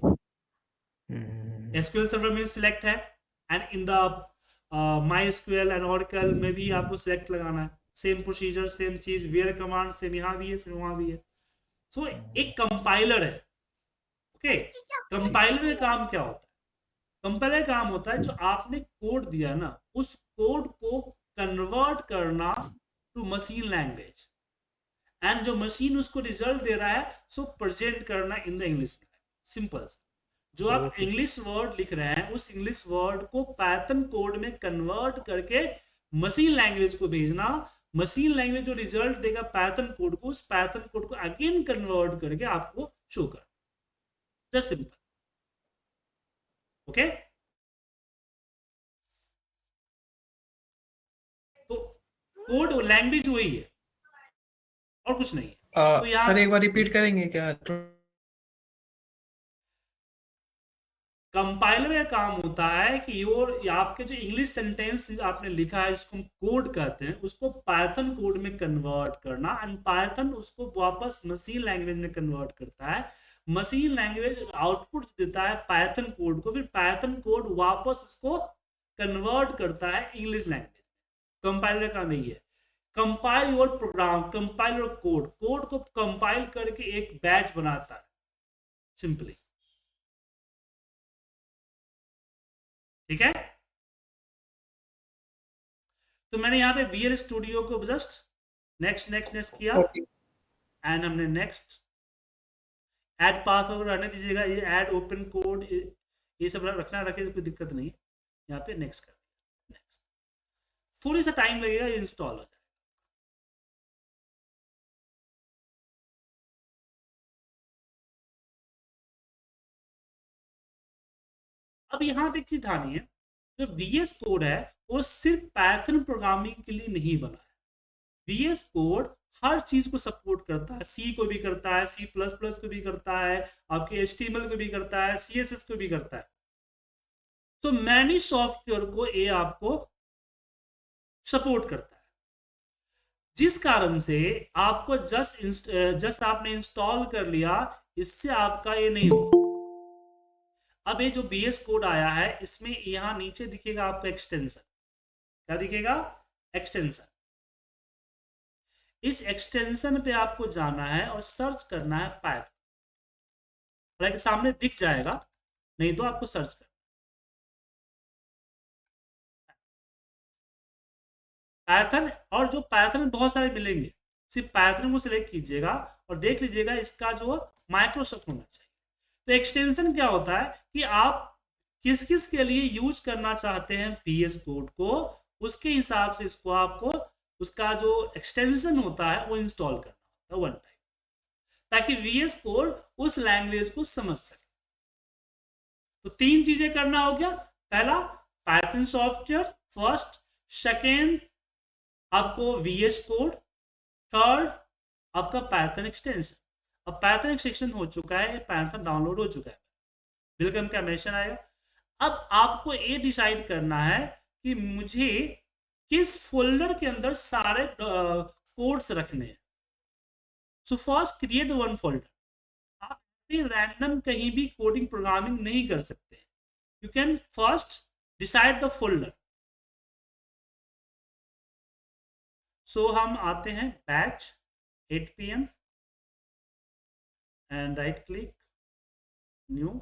Speaker 1: SQL सर्वर में सिलेक्ट है, and in the MySQL and Oracle में भी आपको सिलेक्ट लगाना है, सेम प्रोसीजर सेम चीज, वेयर कमांड सेम यहाँ भी है सेम वहाँ भी है। सो एक कंपाइलर है, ओके। कंपाइलर का काम क्या होता है? कंपाइलर का काम होता है जो आपने कोड दिया ना, उस कोड को कन्वर्ट करना टू मशीन लैंग्वेज, एंड जो मशीन उसको रिजल्ट दे रहा है सो प्रेजेंट करना in the English language. Simple. जो आप इंग्लिश वर्ड लिख रहे हैं उस इंग्लिश वर्ड को पाइथन कोड में कन्वर्ट करके मशीन लैंग्वेज को भेजना, मशीन लैंग्वेज जो रिजल्ट देगा पाइथन कोड को, उस पाइथन कोड को अगेन कन्वर्ट करके आपको शो कर। Just simple, okay. तो कोड लैंग्वेज वही है और कुछ नहीं है। तो यहाँ
Speaker 4: सर एक बार रिपीट करेंगे क्या?
Speaker 1: कंपाइलर का काम होता है कि आपके जो इंग्लिश सेंटेंस आपने लिखा है जिसको हम कोड कहते हैं, उसको पाइथन कोड में कन्वर्ट करना, एंड पाइथन उसको वापस मशीन लैंग्वेज में कन्वर्ट करता है। मशीन लैंग्वेज आउटपुट देता है पाइथन कोड को, फिर पाइथन कोड वापस उसको कन्वर्ट करता है इंग्लिश लैंग्वेज। कंपाइलर का काम यही है, compile your program, compile your code, code को कंपाइल करके एक बैच बनाता है, सिंपली। ठीक है, तो मैंने यहाँ पे VS स्टूडियो को जस्ट नेक्स्ट किया, एंड हमने नेक्स्ट ऐड पाथ वगैरह रहने दीजिएगा, ये ऐड ओपन कोड ये सब रखना रखे तो कोई दिक्कत नहीं। यहाँ पे नेक्स्ट कर दिया, नेक्स्ट। थोड़ी सा टाइम लगेगा, ये इंस्टॉल हो जाएगा। अब यहाँ पे एक चीज ध्यान है, जो VS कोड है वो सिर्फ पाइथन प्रोग्रामिंग के लिए नहीं बना है। VS कोड हर चीज को सपोर्ट करता है, C को भी करता है, C++ को भी करता है, आपके HTML को भी करता है, CSS को भी करता है। तो मैनी सॉफ्टवेयर को ये आपको सपोर्ट करता है, जिस कारण से आपको जस्ट आपने इंस्टॉल कर लिया, इससे आपका ये नहीं होगा। अब ये जो BS कोड आया है इसमें यहाँ नीचे दिखेगा आपको एक्सटेंशन, क्या दिखेगा? एक्सटेंशन। इस एक्सटेंशन पे आपको जाना है और सर्च करना है पाइथन। हालांकि सामने दिख जाएगा, नहीं तो आपको सर्च करना पाइथन। और जो पाइथन में बहुत सारे मिलेंगे, सिर्फ पाइथन को सिलेक्ट कीजिएगा और देख लीजिएगा इसका जो माइक्रोसॉफ्ट होना चाहिए। तो एक्सटेंशन क्या होता है कि आप किस किस के लिए यूज करना चाहते हैं BS कोड को, उसके हिसाब से इसको आपको उसका जो एक्सटेंशन होता है वो इंस्टॉल करना होता है वन टाइम, ताकि VS कोड उस लैंग्वेज को समझ सके। तो 3 चीजें करना हो गया। पहला पाइथन सॉफ्टवेयर फर्स्ट, सेकेंड आपको VS कोड, थर्ड आपका पाइथन एक्सटेंशन। अब पाइथन एक्सटेंशन हो चुका है, पाइथन डाउनलोड हो चुका है, वेलकम का मैसेज आएगा। अब आपको ये डिसाइड करना है कि मुझे किस फोल्डर के अंदर सारे कोड्स रखने हैं। So first create one folder. आप रैंडम कहीं भी कोडिंग प्रोग्रामिंग नहीं कर सकते। You can first decide the folder. So हम आते हैं batch 8 PM and right click new,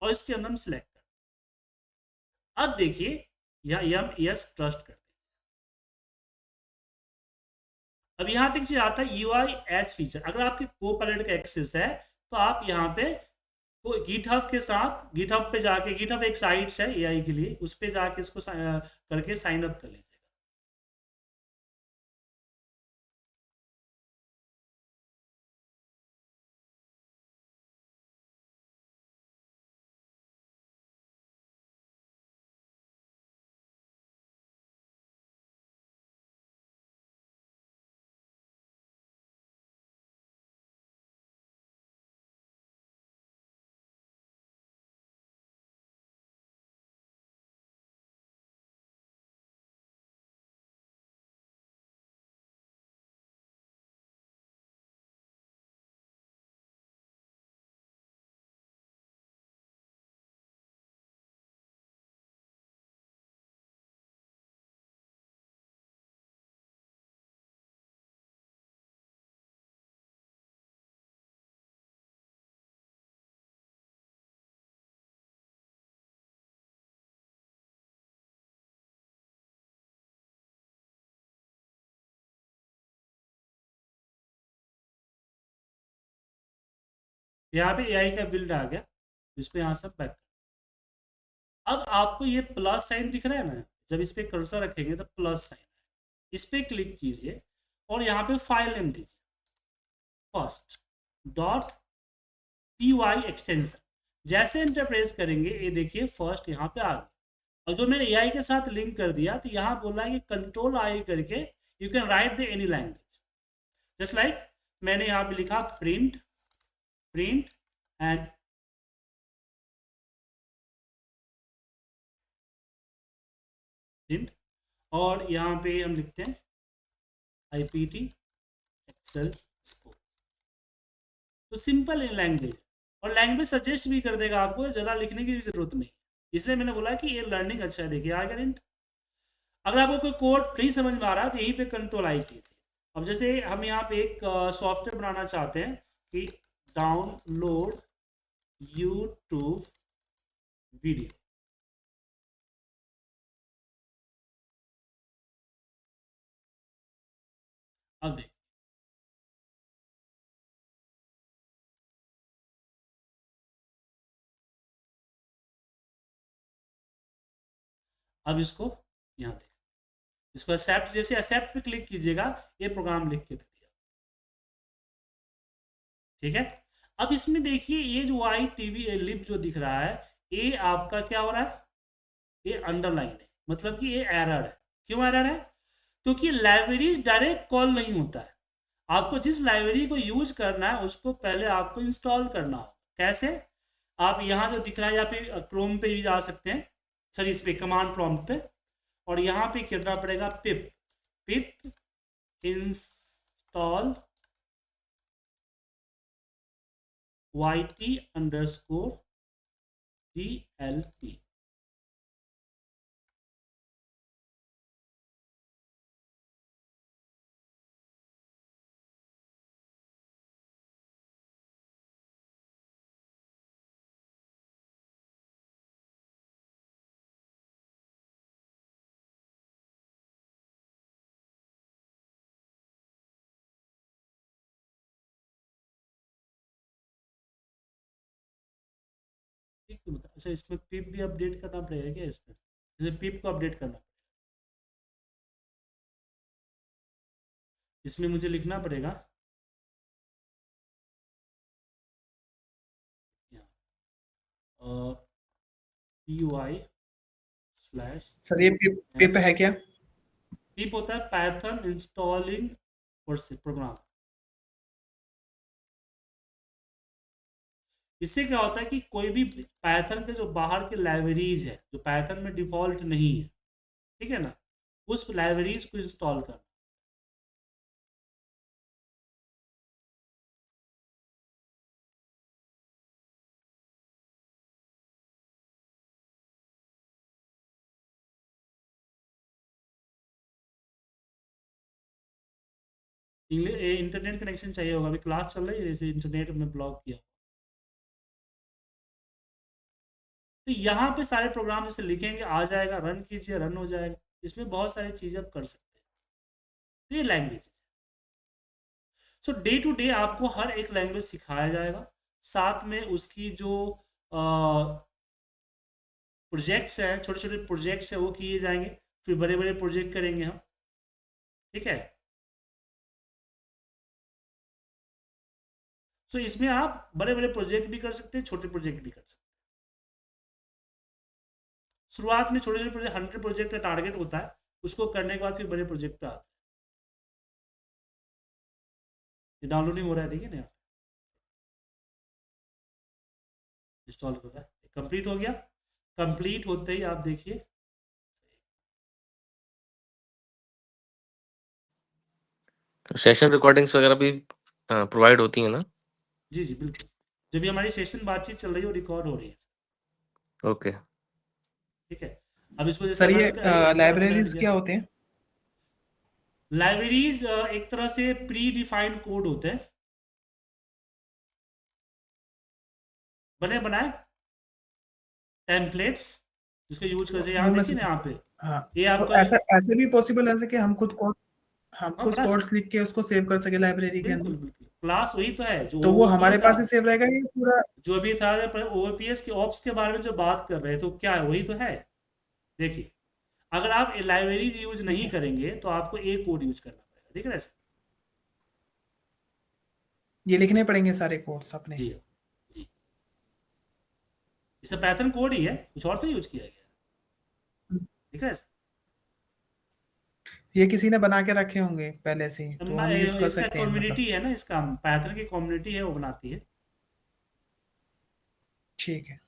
Speaker 1: और इसके अंदर हम सिलेक्ट कर। अब देखिए हम यस ट्रस्ट करते हैं। अब यहाँ पे चीज आता है UI एज फीचर। अगर आपके कोपायलट का एक्सेस है तो आप यहाँ पे गिटहब के साथ, गिटहब पे जाके, गिटहब एक साइट है AI के लिए, उस पे जाके इसको करके साइन अप कर लीजिएगा। यहाँ पे AI का बिल्ड आ गया, इसको यहाँ से बैक। अब आपको ये प्लस साइन दिख रहा है ना, जब इस पे कर्सर रखेंगे तो प्लस साइन है, इस पे क्लिक कीजिए और यहाँ पे फाइल नेम दीजिए फर्स्ट .py एक्सटेंशन। जैसे एंटर प्रेस करेंगे ये देखिए फर्स्ट यहाँ पे आ गया। और जो मैंने AI के साथ लिंक कर दिया तो यहाँ बोला है कि Ctrl+I करके you can write the any language, just like मैंने यहाँ पे लिखा प्रिंट एंड प्रिंट, और यहाँ पे हम लिखते हैं IPT एक्सेल स्कोप। तो सिंपल लैंग्वेज, और लैंग्वेज सजेस्ट भी कर देगा आपको, ज़्यादा लिखने की भी जरूरत नहीं, इसलिए मैंने बोला कि ये लर्निंग अच्छा है। देखिए आ गया प्रिंट। अगर आपको कोई कोड नहीं समझ में आ रहा है तो यहीं पे Ctrl+I कीजिए। अब जैसे हम यहाँ पे एक सॉफ्टवेयर बनाना चाहते हैं कि डाउनलोड यूट्यूब वीडियो, अब देख अब इसको यहाँ देख, इसको एक्सेप्ट, जैसे एक्सेप्ट पे क्लिक कीजिएगा ये प्रोग्राम लिख के दे दिया। ठीक है। अब इसमें देखिए ये जो YTV लिप जो दिख रहा है ये आपका क्या हो रहा है, ये अंडरलाइन है, मतलब कि ये एरर है। क्यों एरर है? क्योंकि लाइब्रेरीज डायरेक्ट कॉल नहीं होता है। आपको जिस लाइब्रेरी को यूज करना है उसको पहले आपको इंस्टॉल करना हो। कैसे? आप यहाँ जो दिख रहा है यहाँ पे क्रोम पे भी जा सकते हैं, सर इस पे कमांड प्रॉम्प्ट पे, और यहाँ पे करना पड़ेगा पिप pip install yt_dlp। ठीक है, मतलब अच्छा इसमें पिप भी अपडेट करना पड़ेगा क्या? इसमें जैसे पिप को अपडेट करना, इसमें मुझे लिखना पड़ेगा py स्लैश
Speaker 4: सर ये पिप है क्या?
Speaker 1: पिप होता है पाइथन इंस्टॉलिंग प्रोग्राम। इससे क्या होता है कि कोई भी पाइथन के जो बाहर के लाइब्रेरीज है जो पाइथन में डिफॉल्ट नहीं है, ठीक है ना, उस लाइब्रेरीज को इंस्टॉल करना। इंटरनेट कनेक्शन चाहिए होगा, अभी क्लास चल रही है जैसे इंटरनेट में ब्लॉक किया। तो यहाँ पे सारे प्रोग्राम जैसे लिखेंगे आ जाएगा, रन कीजिए रन हो जाएगा। इसमें बहुत सारी चीज़ें आप कर सकते हैं। तो ये लैंग्वेज है। सो डे टू डे आपको हर एक लैंग्वेज सिखाया जाएगा, साथ में उसकी जो प्रोजेक्ट्स हैं, छोटे छोटे प्रोजेक्ट्स हैं वो किए जाएंगे, फिर बड़े बड़े प्रोजेक्ट करेंगे हम, ठीक है। सो इसमें आप बड़े बड़े प्रोजेक्ट भी कर सकते हैं, छोटे प्रोजेक्ट भी कर सकते हैं। शुरुआत में छोटे छोटे प्रोजेक्ट 100 प्रोजेक्ट का टारगेट होता है, उसको करने के बाद फिर बड़े प्रोजेक्ट पे आते हैं। ये डाउनलोडिंग हो रहा है, देखिए ना, इंस्टॉल हो रहा है, कंप्लीट हो गया। कंप्लीट होते ही आप देखिए
Speaker 7: सेशन रिकॉर्डिंग्स वगैरह भी प्रोवाइड होती है ना?
Speaker 1: जी जी बिल्कुल, जब भी हमारी सेशन बातचीत चल रही है वो रिकॉर्ड हो रही है।
Speaker 7: ओके
Speaker 1: ठीक है, अब इसको
Speaker 4: सर ये लाइब्रेरीज क्या होते हैं?
Speaker 1: लाइब्रेरीज एक तरह से प्री डिफाइंड कोड होते हैं, बने बनाए टेम्पलेट्स जिसका यूज कर सकते हैं। यहाँ देखिए ना, यहाँ पे
Speaker 4: हाँ,
Speaker 1: ये
Speaker 4: तो
Speaker 1: आपका
Speaker 4: ऐसे भी पॉसिबल है कि हम खुद
Speaker 1: बना
Speaker 4: कोड्स लिख के उसको सेव कर सके लाइब्रेरी के
Speaker 1: बिल्कुल
Speaker 4: अंदर।
Speaker 1: बिल्कुल, क्लास वही तो है जो
Speaker 4: तो वो
Speaker 1: OPS
Speaker 4: हमारे पास ही सेव रहेगा ये पूरा?
Speaker 1: जो भी था ओपीएस के ऑप्स के बारे में जो बात कर रहे थे, तो क्या है वही तो है। देखिए, अगर आप लाइब्रेरीज यूज नहीं करेंगे तो आपको एक कोड यूज करना पड़ेगा, ठीक है ना।
Speaker 4: ये लिखने पड़ेंगे सारे कोड्स अपने?
Speaker 1: जी जी, इसे पैटर्न कोड ही है, कुछ और तो यूज किया गया, ठीक है।
Speaker 4: ये किसी ने बना के रखे होंगे पहले से, तो हम यूज कर
Speaker 1: इसका
Speaker 4: सकते हैं
Speaker 1: कम्युनिटी
Speaker 4: मतलब?
Speaker 1: है ना, इसका पैटर्न की कम्युनिटी है वो बनाती है।
Speaker 4: ठीक है।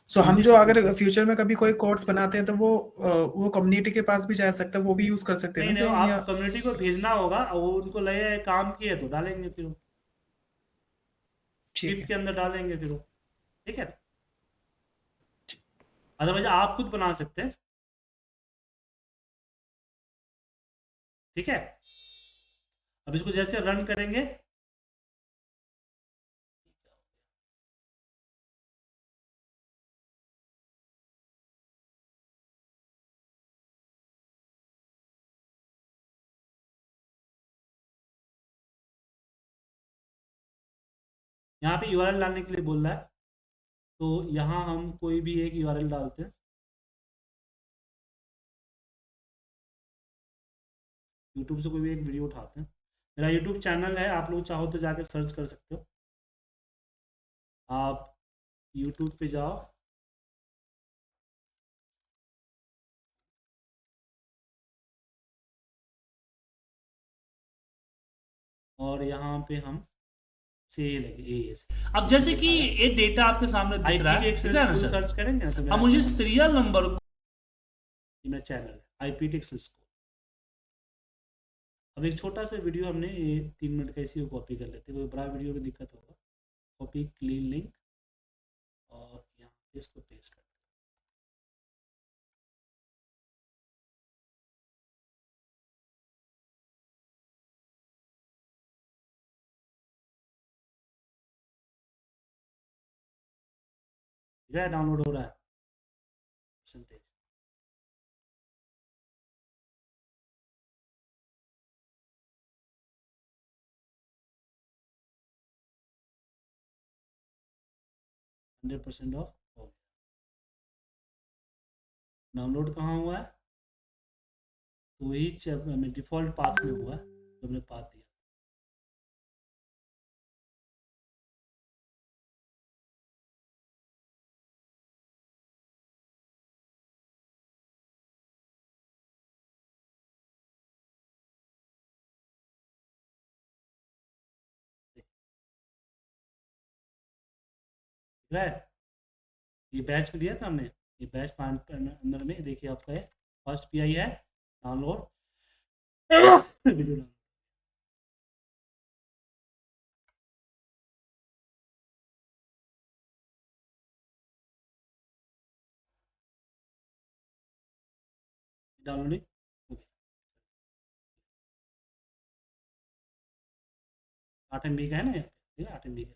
Speaker 4: सो हम जो अगर फ्यूचर में कभी कोई कोड्स बनाते हैं तो वो कम्युनिटी के पास भी जा सकता है, वो भी यूज कर सकते हैं
Speaker 1: नहीं
Speaker 4: ना?
Speaker 1: नहीं,
Speaker 4: या
Speaker 1: आप कम्युनिटी को भेजना होगा और वो उनको लगे काम किए तो डालेंगे, फिर वो
Speaker 4: ठीक
Speaker 1: पिप
Speaker 4: है।
Speaker 1: के अंदर डालेंगे फिर वो, ठीक है। अदरवाइज आप खुद बना सकते हैं, ठीक है। अब इसको जैसे रन करेंगे, यहाँ पे यूआरएल डालने के लिए बोल रहा है, तो यहाँ हम कोई भी एक यूआरएल डालते हैं। यूट्यूब से कोई भी एक वीडियो उठाते हैं। मेरा यूट्यूब चैनल है, आप लोग चाहो तो जाके सर्च कर सकते हो। आप यूट्यूब पे जाओ, और यहाँ पे हम से लगे अब जैसे कि ये डेटा आपके सामने दिख रहा है, सर्च करेंगे ना, तो अब मुझे सीरियल नंबर, मेरा चैनल है IPTexels। अब एक छोटा सा वीडियो हमने ये 3 मिनट का इसी को कॉपी कर लेते हैं, कोई बड़ा वीडियो में दिक्कत होगा। कॉपी क्लीन लिंक और यहाँ पे इसको पेस्ट कर, ठीक है, डाउनलोड हो रहा है परसेंटेज। हंड्रेड % ऑफ हो गया। डाउनलोड कहाँ हुआ है? तो वही डिफ़ॉल्ट पाथ में हुआ है जो हमने पाथ दिया। ठीक है, ये बैच में दिया था हमने, ये बैच अंदर में देखिए आपका है फर्स्ट PI है डाउनलोड वीडियो डाउनलोड। डाउनलोडिंग हो गया, 8 MB का है ना, ठीक है 8 MB का।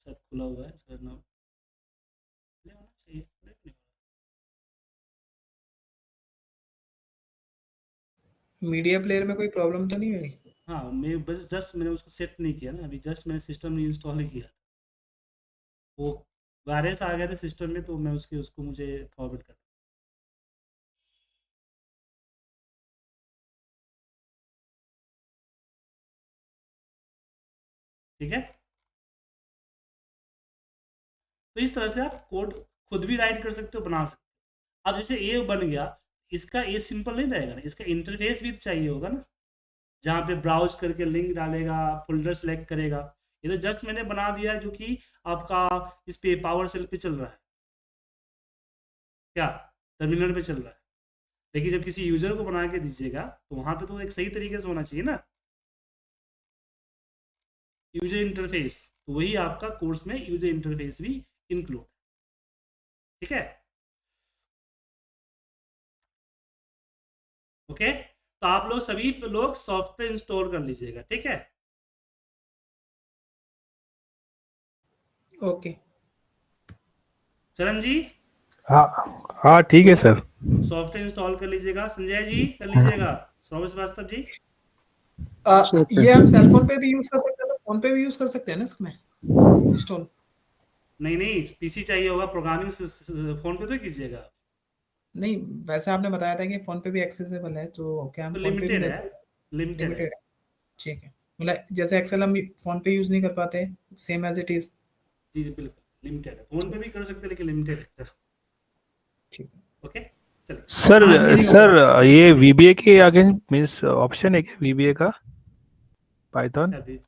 Speaker 1: सब खुला हुआ है सर, नाम होना चाहिए,
Speaker 4: मीडिया प्लेयर में कोई प्रॉब्लम तो नहीं हुई?
Speaker 1: हाँ मैं बस जस्ट मैंने उसको सेट नहीं किया ना, अभी जस्ट मैंने सिस्टम में इंस्टॉल ही किया था, वो वायरस आ गया था सिस्टम में, तो मैं उसको मुझे फॉरवर्ड कर, ठीक है। तो इस तरह से आप कोड खुद भी राइट कर सकते हो, बना सकते हो। अब जैसे ये बन गया, इसका ये सिंपल नहीं रहेगा ना, इसका इंटरफेस भी तो चाहिए होगा ना, जहाँ पे ब्राउज करके लिंक डालेगा, फोल्डर सेलेक्ट करेगा। ये तो जस्ट मैंने बना दिया है जो कि आपका इस पे पावर सेल पे चल रहा है, क्या टर्मिनल पे चल रहा है। लेकिन जब किसी यूजर को बना के दीजिएगा तो वहाँ पे तो एक सही तरीके से होना चाहिए ना, यूजर इंटरफेस। तो वही आपका कोर्स में यूजर इंटरफेस भी इंक्लूड, ठीक है। ओके, तो आप लोग सभी लोग सॉफ्टवेयर इंस्टॉल कर लीजिएगा, ठीक है।
Speaker 4: ओके
Speaker 1: चरण जी
Speaker 2: हाँ हाँ ठीक है सर।
Speaker 1: सॉफ्टवेयर इंस्टॉल कर लीजिएगा, संजय जी कर लीजिएगा, सौरभ श्रीवास्तव जी।
Speaker 4: ये हम सेल फोन पे भी यूज कर सकते हैं, फोन पे भी यूज कर सकते हैं ना इसमें इंस्टॉल?
Speaker 1: नहीं पीसी चाहिए होगा, प्रोग्रामिंग फोन पे तो कीजिएगा।
Speaker 4: नहीं, वैसे आपने बताया था कि फोन पे भी एक्सेसिबल है, तो क्या हम
Speaker 1: तो
Speaker 4: फोन पे भी
Speaker 1: लिमिटेड
Speaker 4: कर
Speaker 1: है,
Speaker 4: सकते?
Speaker 1: लिमिटेड है
Speaker 4: लिमिटेड है, ठीक है। मतलब जैसे एक्सेल हम फोन पे यूज नहीं कर पाते, सेम एज इट इज।
Speaker 1: जी जी बिल्कुल लिमिटेड है, फोन पे भी कर सकते हैं लेकिन लिमिटेड है सर।
Speaker 4: ठीक है।
Speaker 1: ओके चलिए।
Speaker 2: सर सर ये VBA के आगे मीन्स ऑप्शन है क्या VBA का पाइथन?
Speaker 1: अभी